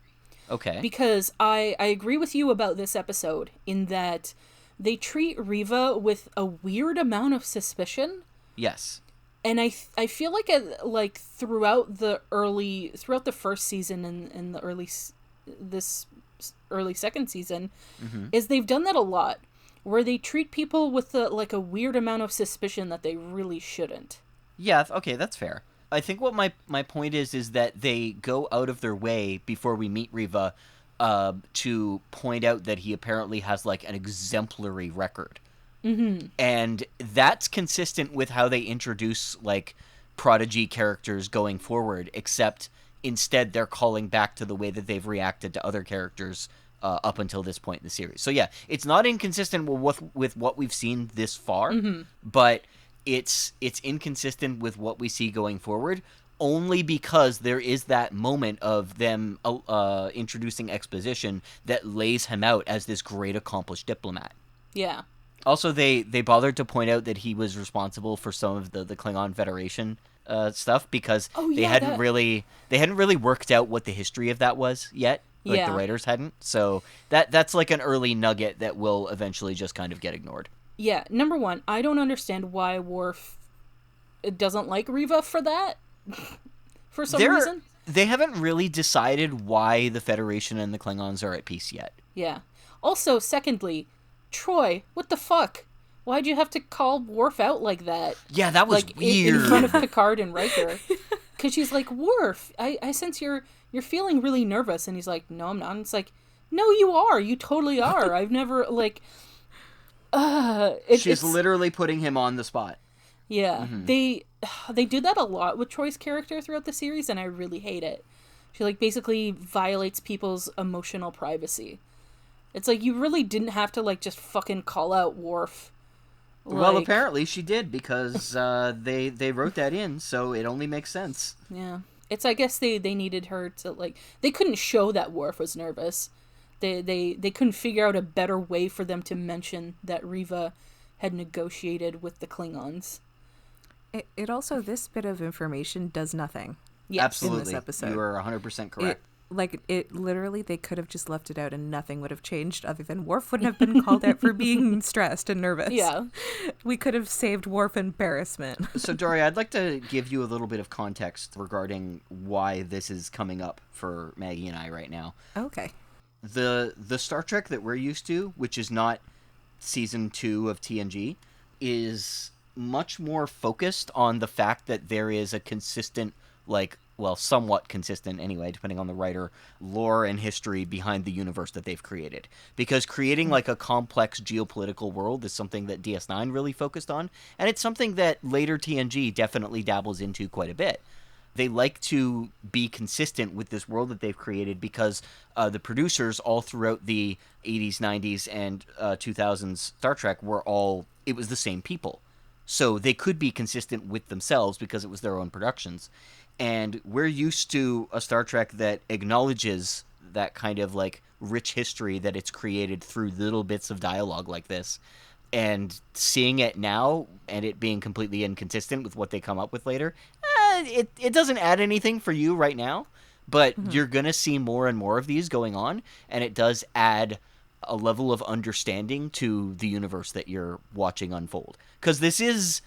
Okay. Because I agree with you about this episode in that they treat Riva with a weird amount of suspicion. Yes. And I feel like throughout the first season and this early second season, is they've done that a lot, where they treat people with a weird amount of suspicion that they really shouldn't. Yeah, okay, that's fair. I think what my point is that they go out of their way before we meet Riva to point out that he apparently has like an exemplary record. Mm-hmm. And that's consistent with how they introduce like prodigy characters going forward, except instead they're calling back to the way that they've reacted to other characters up until this point in the series. So yeah, it's not inconsistent with what we've seen this far, but it's inconsistent with what we see going forward, only because there is that moment of them introducing exposition that lays him out as this great accomplished diplomat. Yeah. Also, they bothered to point out that he was responsible for some of the Klingon Federation stuff because they hadn't really worked out what the history of that was yet. Like the writers hadn't. So that's like an early nugget that will eventually just kind of get ignored. Yeah, number one, I don't understand why Worf doesn't like Riva for that. For some reason. They haven't really decided why the Federation and the Klingons are at peace yet. Yeah. Also, secondly, Troy, what the fuck? Why'd you have to call Worf out like that? Yeah, that was like, weird. In front of Picard and Riker. Because she's like, Worf, I sense you're feeling really nervous. And he's like, no, I'm not. And it's like, no, you are. You totally are. I've never, like... She's literally putting him on the spot. Yeah. Mm-hmm. They do that a lot with Troy's character throughout the series, and I really hate it. She, like, basically violates people's emotional privacy. It's like, you really didn't have to, like, just fucking call out Worf. Like, well, apparently she did, because they wrote that in, so it only makes sense. Yeah. It's, I guess they needed her to, like... They couldn't show that Worf was nervous. They couldn't figure out a better way for them to mention that Riva had negotiated with the Klingons. It also, this bit of information does nothing. Yes. Absolutely. In this episode. You are 100% correct. It literally, they could have just left it out and nothing would have changed other than Worf wouldn't have been called out for being stressed and nervous. Yeah. We could have saved Worf embarrassment. So, Dory, I'd like to give you a little bit of context regarding why this is coming up for Maggie and I right now. Okay. The Star Trek that we're used to, which is not season 2 of TNG, is much more focused on the fact that there is a consistent, like, well, somewhat consistent anyway, depending on the writer, lore and history behind the universe that they've created. Because creating, like, a complex geopolitical world is something that DS9 really focused on, and it's something that later TNG definitely dabbles into quite a bit. They like to be consistent with this world that they've created because the producers all throughout the 80s, 90s, and 2000s Star Trek it was the same people. So they could be consistent with themselves because it was their own productions. And we're used to a Star Trek that acknowledges that kind of, like, rich history that it's created through little bits of dialogue like this. And seeing it now and it being completely inconsistent with what they come up with later, it doesn't add anything for you right now, but you're going to see more and more of these going on, and it does add a level of understanding to the universe that you're watching unfold. Because this is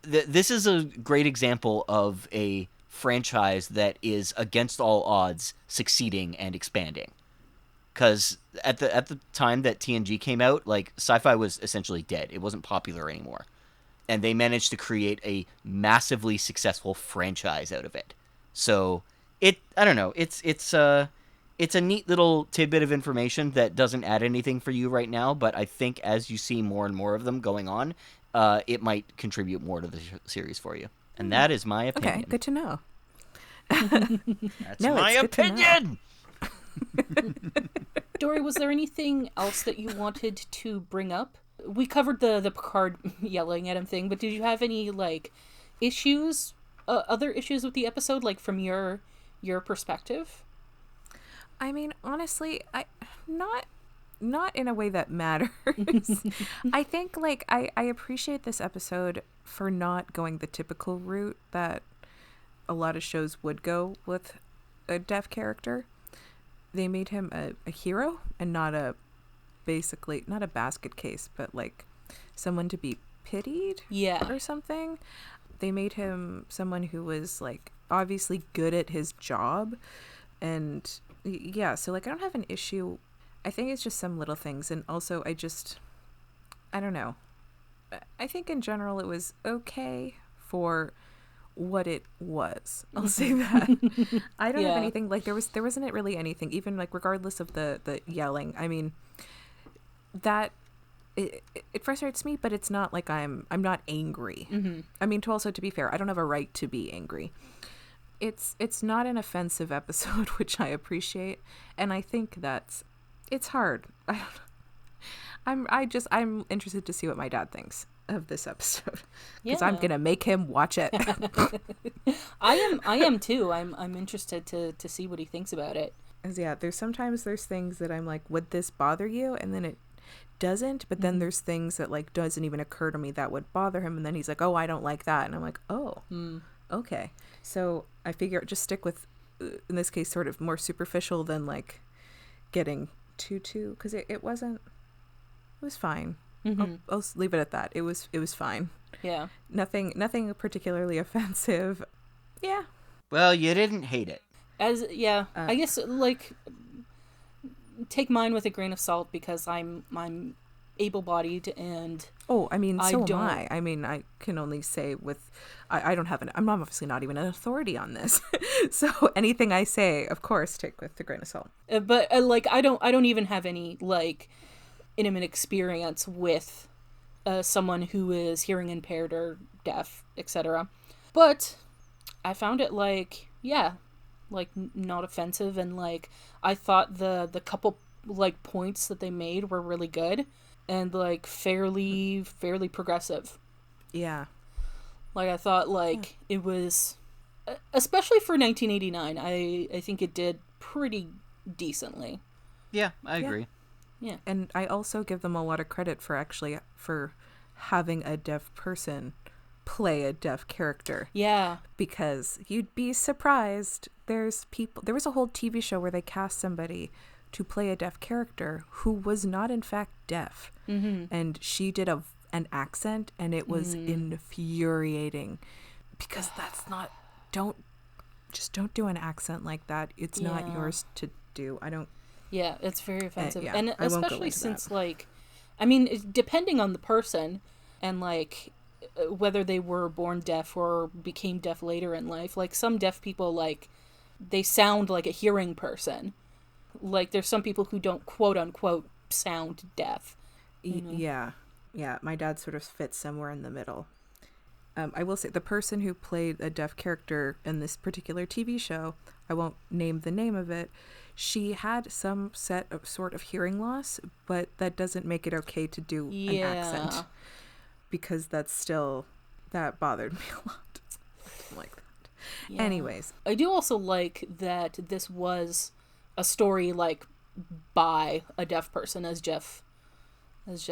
a great example of a franchise that is against all odds succeeding and expanding. Because at the time that TNG came out, like, sci-fi was essentially dead. It wasn't popular anymore. And they managed to create a massively successful franchise out of it. So, I don't know, it's a neat little tidbit of information that doesn't add anything for you right now, but I think as you see more and more of them going on, it might contribute more to the series for you. And that is my opinion. Okay, good to know. That's my opinion! Dory, was there anything else that you wanted to bring up? We covered the Picard yelling at him thing, but did you have any, like, issues, other issues with the episode, like, from your perspective? I mean, honestly, not in a way that matters. I think, like, I appreciate this episode for not going the typical route that a lot of shows would go with a deaf character. They made him a hero and not a basket case, but, like, someone to be pitied or something. They made him someone who was, like, obviously good at his job. And yeah, so, like, I don't have an issue. I think it's just some little things. And also I don't know. I think in general it was okay for what it was. I'll say that. I don't have anything, like, there wasn't really anything, even, like, regardless of the yelling. I mean, that it frustrates me, but it's not like I'm not angry. I mean, to be fair, I don't have a right to be angry. It's not an offensive episode, which I appreciate, and I think it's hard. I'm interested to see what my dad thinks of this episode, because I'm gonna make him watch it. I am too. I'm interested to see what he thinks about it. There's things that I'm like, would this bother you? And then doesn't, but then there's things that like doesn't even occur to me that would bother him, and then he's like, oh, I don't like that, and I'm like, oh, okay. So I figure just stick with, in this case, sort of more superficial than like getting too, because it wasn't, it was fine. I'll leave it at that. It was fine. Yeah. Nothing particularly offensive. Yeah. Well, you didn't hate it. I guess like take mine with a grain of salt because I'm able-bodied and so am I. I mean, I can only say I don't have I'm obviously not even an authority on this. So anything I say, of course, take with a grain of salt. But like I don't even have any like intimate experience with someone who is hearing impaired or deaf, etc. But I found it like not offensive, and like I thought the couple like points that they made were really good and like fairly progressive. Yeah. Like I thought like it was, especially for 1989, I think it did pretty decently. Yeah, I agree. Yeah. And I also give them a lot of credit for having a deaf person play a deaf character. Yeah. Because you'd be surprised. There was a whole TV show where they cast somebody to play a deaf character who was not in fact deaf. And she did an accent, and it was infuriating because that's not, don't do an accent like that. It's not yours to do. Yeah, it's very offensive. Yeah, and especially since like, I mean, depending on the person and like whether they were born deaf or became deaf later in life, like some deaf people, like they sound like a hearing person. Like there's some people who don't quote unquote sound deaf. Yeah. My dad sort of fits somewhere in the middle. I will say the person who played a deaf character in this particular TV show, I won't name the name of it, she had some sort of hearing loss, but that doesn't make it okay to do an accent. Because that bothered me a lot. I didn't like that. Yeah. Anyways. I do also like that this was a story like by a deaf person, as Jeff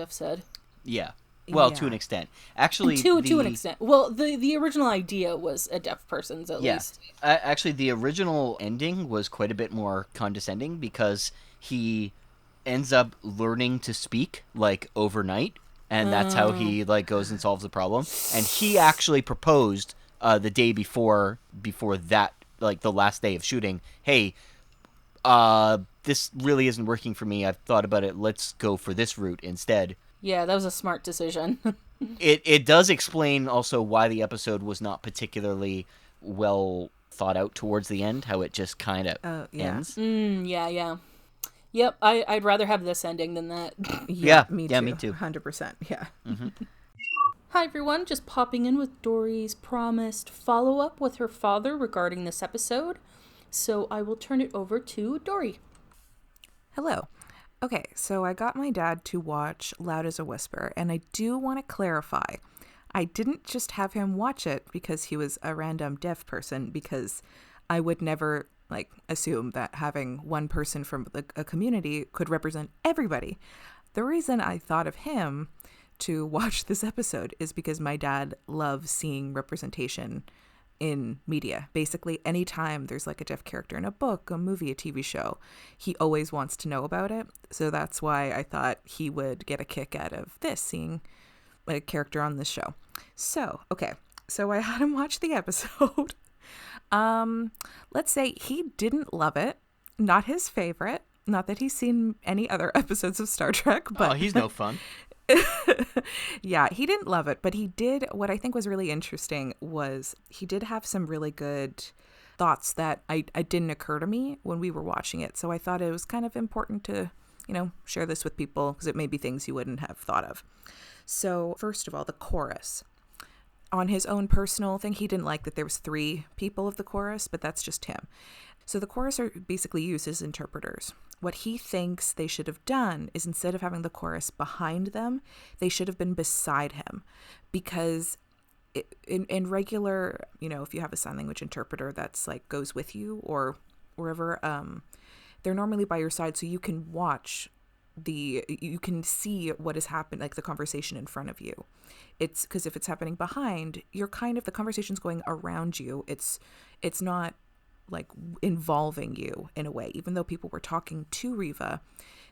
said. Yeah. Well, to an extent. Actually, to an extent. Well, the original idea was a deaf person's, at least. Actually, the original ending was quite a bit more condescending because he ends up learning to speak, like, overnight, and that's how he, like, goes and solves the problem. And he actually proposed the day before that, like, the last day of shooting, hey, this really isn't working for me. I've thought about it. Let's go for this route instead. Yeah, that was a smart decision. It does explain also why the episode was not particularly well thought out towards the end, how it just kind of ends. Yeah. Yep, I'd rather have this ending than that. Yeah, me too. 100%, yeah. Mm-hmm. Hi everyone, just popping in with Dory's promised follow-up with her father regarding this episode. So I will turn it over to Dory. Hello. Okay, so I got my dad to watch Loud as a Whisper, and I do want to clarify. I didn't just have him watch it because he was a random deaf person, because I would never, like, assume that having one person from a community could represent everybody. The reason I thought of him to watch this episode is because my dad loves seeing representation in media. Basically, anytime there's like a deaf character in a book, a movie, a TV show, he always wants to know about it. So that's why I thought he would get a kick out of this, seeing a character on this show. So, okay. So I had him watch the episode. Let's say he didn't love it. Not his favorite. Not that he's seen any other episodes of Star Trek, but he's no fun. Yeah, he didn't love it, but he did, what I think was really interesting was he did have some really good thoughts that I didn't occur to me when we were watching it. So I thought it was kind of important to, share this with people because it may be things you wouldn't have thought of. So first of all, the chorus. On his own personal thing, he didn't like that there was 3 people of the chorus, but that's just him. So the chorus are basically used as interpreters. What he thinks they should have done is, instead of having the chorus behind them, they should have been beside him. Because in regular, if you have a sign language interpreter that's like goes with you or wherever, they're normally by your side so you can watch you can see what has happened, like the conversation in front of you. It's because if it's happening behind, you're kind of, the conversation's going around you. It's not like involving you in a way. Even though people were talking to Riva,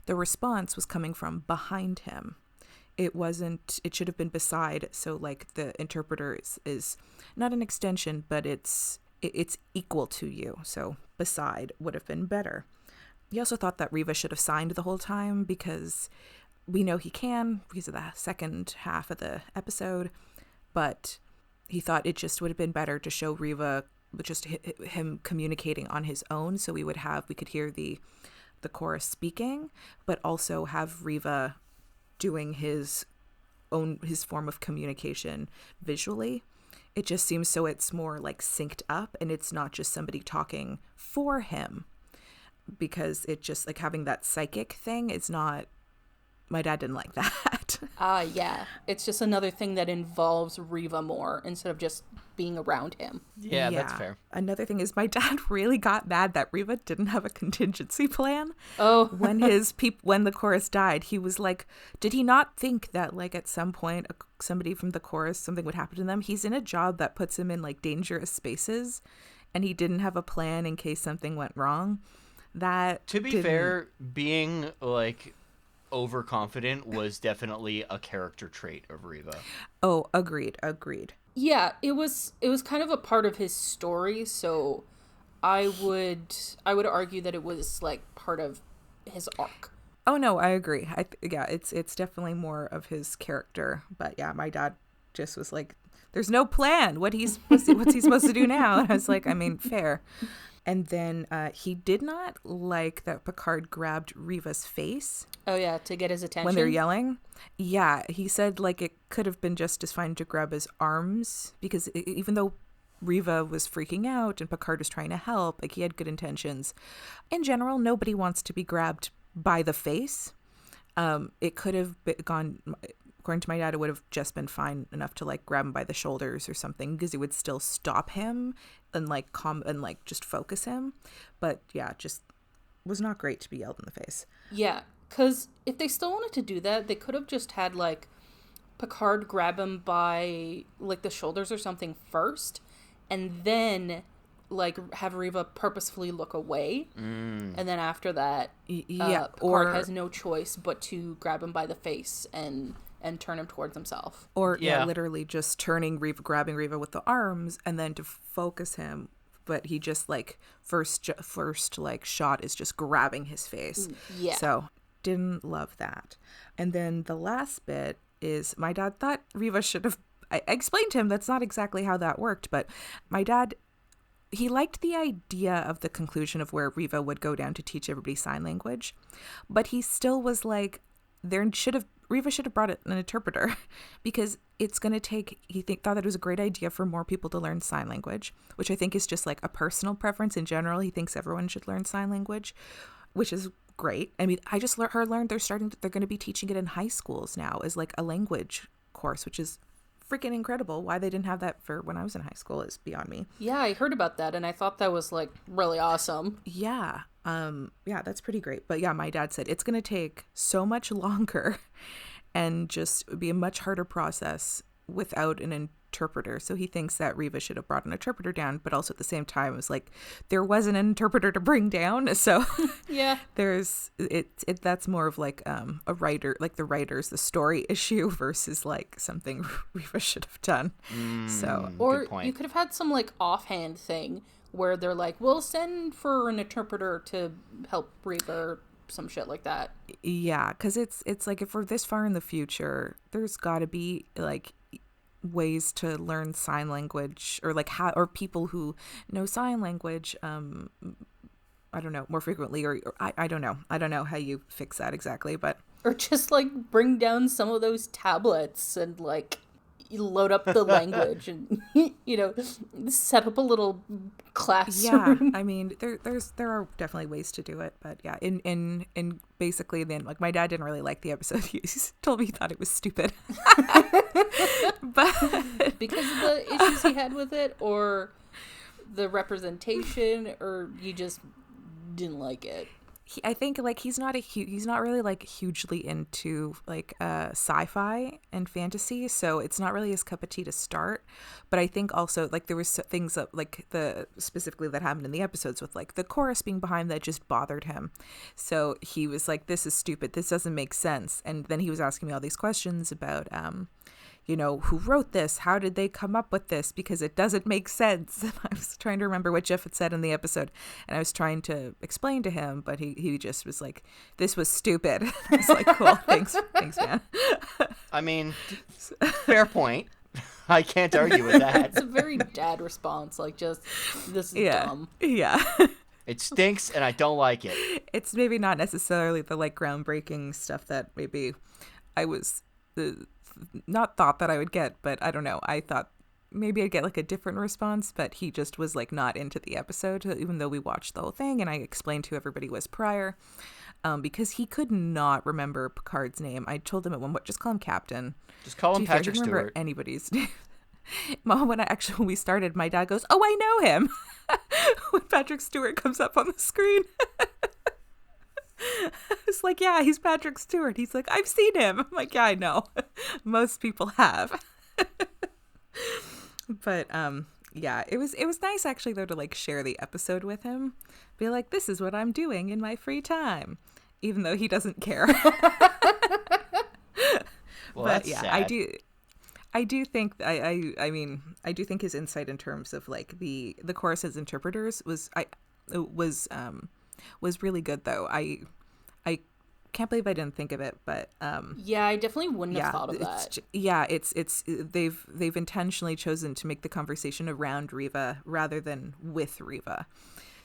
the response was coming from behind him. It should have been beside. So like the interpreter is not an extension, but it's equal to you. So beside would have been better. He also thought that Riva should have signed the whole time, because we know he can because of the second half of the episode, but he thought it just would have been better to show Riva just him communicating on his own, so we could hear the chorus speaking, but also have Riva doing his form of communication visually. It just seems so it's more like synced up, and it's not just somebody talking for him, because it just like having that psychic thing is not, my dad didn't like that. Yeah. It's just another thing that involves Riva more instead of just being around him. Yeah, that's fair. Another thing is my dad really got mad that Riva didn't have a contingency plan. Oh. when when the chorus died, he was like, did he not think that like at some point somebody from the chorus, something would happen to them? He's in a job that puts him in like dangerous spaces, and he didn't have a plan in case something went wrong. That, to be fair, being like overconfident was definitely a character trait of Riva. Oh, agreed. Yeah, it was kind of a part of his story, so I would argue that it was like part of his arc. Oh no, I agree. It's definitely more of his character. But yeah, my dad just was like, "There's no plan. What's he supposed to do now?" And I was like, I mean, fair. And then he did not like that Picard grabbed Riva's face. Oh yeah, to get his attention when they're yelling. Yeah, he said like it could have been just as fine to grab his arms, because even though Riva was freaking out and Picard was trying to help, like he had good intentions. In general, nobody wants to be grabbed by the face. It could have gone, according to my dad, it would have just been fine enough to like grab him by the shoulders or something, because it would still stop him and like just focus him. But yeah, just was not great to be yelled in the face. Yeah, because if they still wanted to do that, they could have just had like Picard grab him by like the shoulders or something first, and then like have Riva purposefully look away, and then after that, Picard has no choice but to grab him by the face and turn him towards himself. Or literally just grabbing Riva with the arms and then to focus him. But he just like first like shot is just grabbing his face. Yeah. So didn't love that. And then the last bit is my dad thought Riva should have. I explained to him that's not exactly how that worked, but my dad, he liked the idea of the conclusion of where Riva would go down to teach everybody sign language, but he still was like, Riva should have brought an interpreter, because it's going to take, thought that it was a great idea for more people to learn sign language, which I think is just like a personal preference in general. He thinks everyone should learn sign language, which is great. I mean, I just learned they're going to be teaching it in high schools now as like a language course, which is freaking incredible. Why they didn't have that for when I was in high school is beyond me. Yeah, I heard about that and I thought that was like really awesome. Yeah. That's pretty great. But yeah, my dad said it's going to take so much longer and just be a much harder process without an interpreter. So he thinks that Riva should have brought an interpreter down, but also at the same time it was like there wasn't an interpreter to bring down. So yeah, there's that's more of like a writer, like the story issue versus like something Riva should have done. Or you could have had some like offhand thing where they're like, we'll send for an interpreter to help Riva or some shit like that. Yeah, because it's like if we're this far in the future, there's got to be like ways to learn sign language, or like how, or people who know sign language I don't know, more frequently, or I don't know how you fix that exactly, but or just like bring down some of those tablets and like load up the language and set up a little classroom. Yeah, I mean there are definitely ways to do it, but yeah, in basically then like my dad didn't really like the episode. He told me he thought it was stupid. But because of the issues he had with it, or the representation, or you just didn't like it? I think like he's not really like hugely into like sci-fi and fantasy, so it's not really his cup of tea to start. But I think also like there was things that like specifically that happened in the episodes with like the chorus being behind that just bothered him. So he was like, "This is stupid. This doesn't make sense." And then he was asking me all these questions about who wrote this? How did they come up with this? Because it doesn't make sense. And I was trying to remember what Jeff had said in the episode, and I was trying to explain to him, but he just was like, "This was stupid." I was like, "Cool, thanks, man." I mean, fair point. I can't argue with that. It's a very dad response, like just, this is dumb. Yeah. It stinks, and I don't like it. It's maybe not necessarily the like groundbreaking stuff that maybe I was not thought that I would get, but I don't know. I thought maybe I'd get like a different response, but he just was like not into the episode, even though we watched the whole thing and I explained who everybody was prior, because he could not remember Picard's name. I told him at one point, just call him Captain. Just call him Patrick remember Stewart. Anybody's name. Mom, when we started, my dad goes, "Oh, I know him." When Patrick Stewart comes up on the screen. It's like, "Yeah, he's Patrick Stewart." He's like, "I've seen him." I'm like, "Yeah, I know." Most people have. But yeah, it was nice actually though to like share the episode with him. Be like, "This is what I'm doing in my free time," even though he doesn't care. Well, but that's yeah, sad. I do think I mean I do think his insight in terms of like the chorus as interpreters was really good though. I can't believe I didn't think of it, but yeah, I definitely wouldn't have thought of that. It's they've intentionally chosen to make the conversation around Riva rather than with Riva.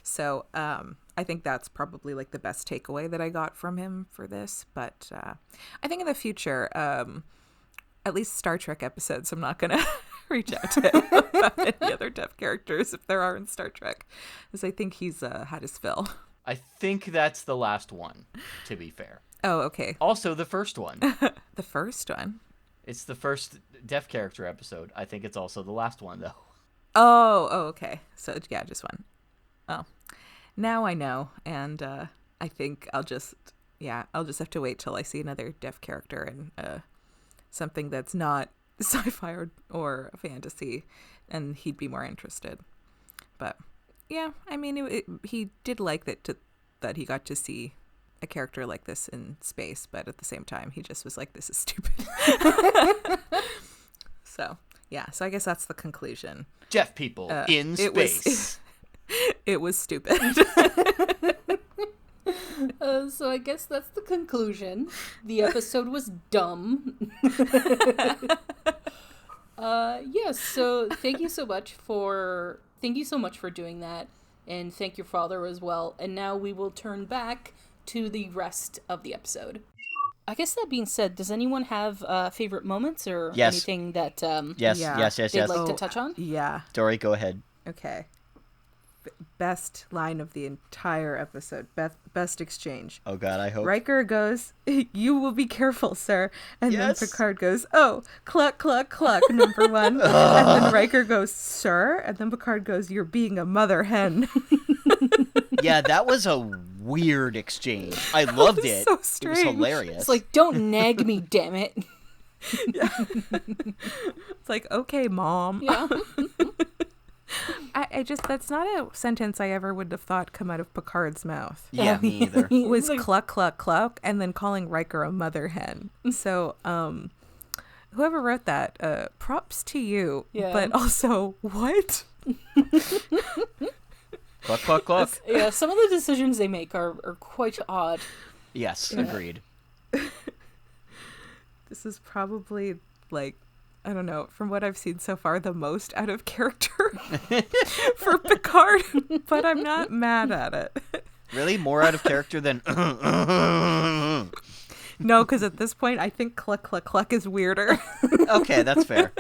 So I think that's probably like the best takeaway that I got from him for this. But I think in the future, at least Star Trek episodes, I'm not gonna reach out to him about any other deaf characters if there are in Star Trek, because I think he's had his fill. I think that's the last one, to be fair. Oh, okay. Also, the first one. The first one? It's the first deaf character episode. I think it's also the last one, though. Oh, okay. So, yeah, just one. Oh. Now I know, and I think I'll just have to wait till I see another deaf character and something that's not sci-fi or fantasy, and he'd be more interested. But... yeah, I mean, he did like that he got to see a character like this in space, but at the same time, he just was like, "This is stupid." So, yeah, so I guess that's the conclusion. Deaf people in space. It was stupid. So I guess that's the conclusion. The episode was dumb. Yes, so thank you so much for doing that, and thank your father as well. And now we will turn back to the rest of the episode. I guess that being said, does anyone have favorite moments or anything that Yes. they'd like to touch on? Yeah. Dory, go ahead. Okay. Best line of the entire episode. Best exchange. Oh God, I hope. Riker goes, "You will be careful, sir." And Yes. then Picard goes, "Oh, cluck, cluck, cluck, number one." And then Riker goes, "Sir?" And then Picard goes, "You're being a mother hen." Yeah, that was a weird exchange. I loved it. So It was strange. hilarious. It's like, don't nag me, damn it. Yeah. It's like, "Okay, Mom." Yeah. I just, that's not a sentence I ever would have thought come out of Picard's mouth. Yeah, me either. Was cluck, cluck, cluck, and then calling Riker a mother hen. So, whoever wrote that, props to you. Yeah. But also, what? Cluck, cluck, cluck. Yeah, some of the decisions they make are quite odd. Yes, Yeah. agreed. This is probably, like, I don't know, from what I've seen so far, the most out of character for Picard, but I'm not mad at it. Really? More out of character than... No, because at this point, I think cluck, cluck, cluck is weirder. Okay, that's fair.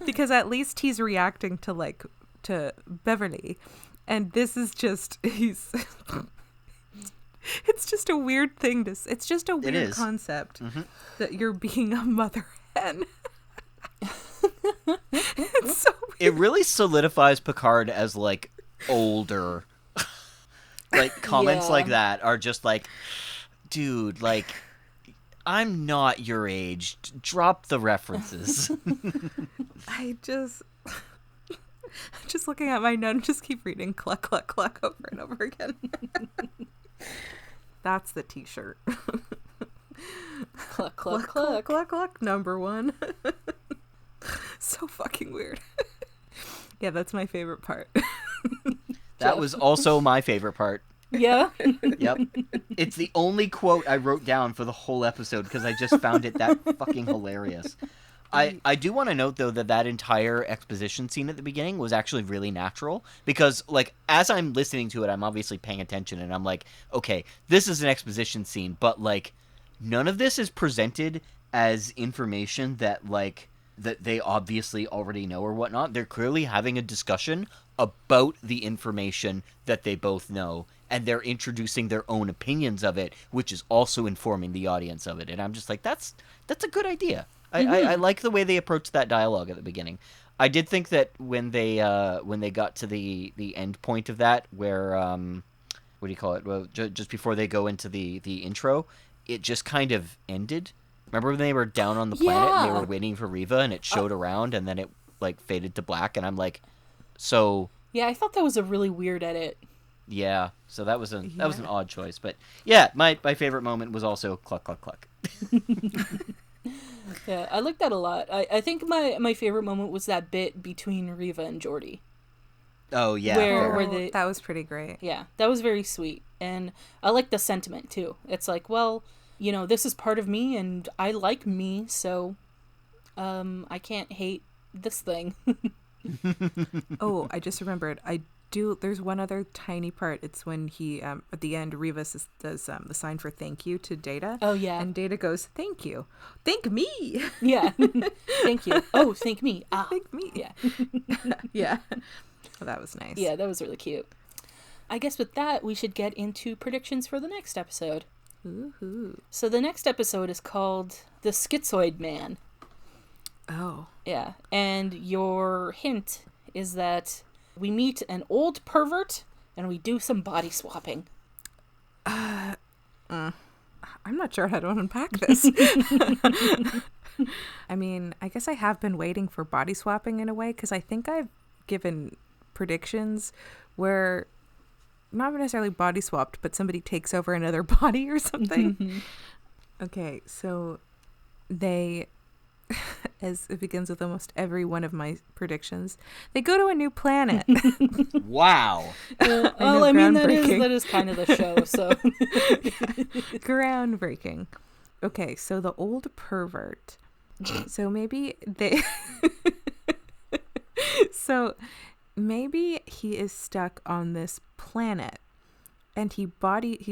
Because at least he's reacting to Beverly. And this is just, it's just a weird thing it's just a weird concept that you're being a mother hen. It's so weird. It really solidifies Picard as, like, older. Like, comments Yeah. like that are just like, dude, like, I'm not your age. Drop the references. I just looking at my note and just keep reading cluck, cluck, cluck over and over again. That's the t-shirt. Cluck, cluck, Cluck, cluck. cluck, cluck, number 1. So fucking weird. Yeah, that's my favorite part. That was also my favorite part. Yeah. Yep. It's the only quote I wrote down for the whole episode because I just found it that fucking hilarious. I do want to note, though, that entire exposition scene at the beginning was actually really natural because, like, as I'm listening to it, I'm obviously paying attention and I'm like, okay, this is an exposition scene, but, like, none of this is presented as information that, like, that they obviously already know or whatnot. They're clearly having a discussion about the information that they both know, and they're introducing their own opinions of it, which is also informing the audience of it. And I'm just like, that's a good idea. I like the way they approached that dialogue at the beginning. I did think that when they got to the end point of that, where what do you call it? Well, just before they go into the intro, it just kind of ended. Remember when they were down on the planet and they were waiting for Riva, and it showed around, and then it like faded to black, and I'm like, so. Yeah, I thought that was a really weird edit. Yeah, so that was an odd choice, but yeah, my favorite moment was also cluck cluck cluck. Yeah, I like that a lot. I think my favorite moment was that bit between Riva and Geordi. Oh yeah, where they, that was pretty great. Yeah, that was very sweet, and I like the sentiment too. It's like, well, you know, this is part of me, and I like me, so I can't hate this thing. Oh, I just remembered. There's one other tiny part. It's when he, at the end, Riva does the sign for thank you to Data. Oh, yeah. And Data goes, thank you. Thank me. Yeah. Thank you. Oh, thank me. Ah. Thank me. Yeah. Yeah. Well, that was nice. Yeah, that was really cute. I guess with that, we should get into predictions for the next episode. Woohoo. So the next episode is called The Schizoid Man. Oh. Yeah. And your hint is that we meet an old pervert and we do some body swapping. I'm not sure how to unpack this. I mean, I guess I have been waiting for body swapping in a way, because I think I've given predictions where not necessarily body swapped, but somebody takes over another body or something. Okay, so they... as it begins with almost every one of my predictions, they go to a new planet. Wow. Well, I mean, that is kind of the show, so. Groundbreaking. Okay, so the old pervert. So maybe they... So maybe he is stuck on this planet, and he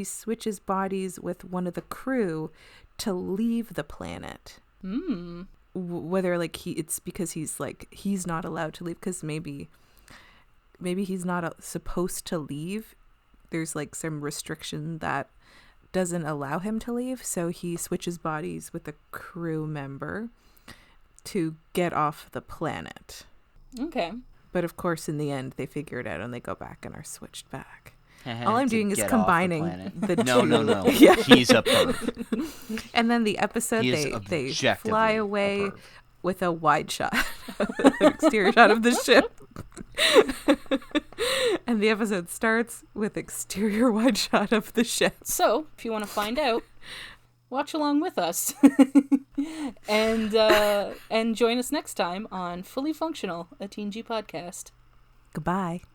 switches bodies with one of the crew to leave the planet. Whether like it's because he's not allowed to leave, because maybe he's not supposed to leave. There's like some restriction that doesn't allow him to leave, so he switches bodies with a crew member to get off the planet. Okay. But of course, in the end, they figure it out and they go back and are switched back. All I'm doing is combining the two. No. Yeah. He's a perv. And then the episode, they fly away with a wide shot, an exterior shot of the ship. And the episode starts with exterior wide shot of the ship. So, if you want to find out, watch along with us. and join us next time on Fully Functional, a Teen G podcast. Goodbye.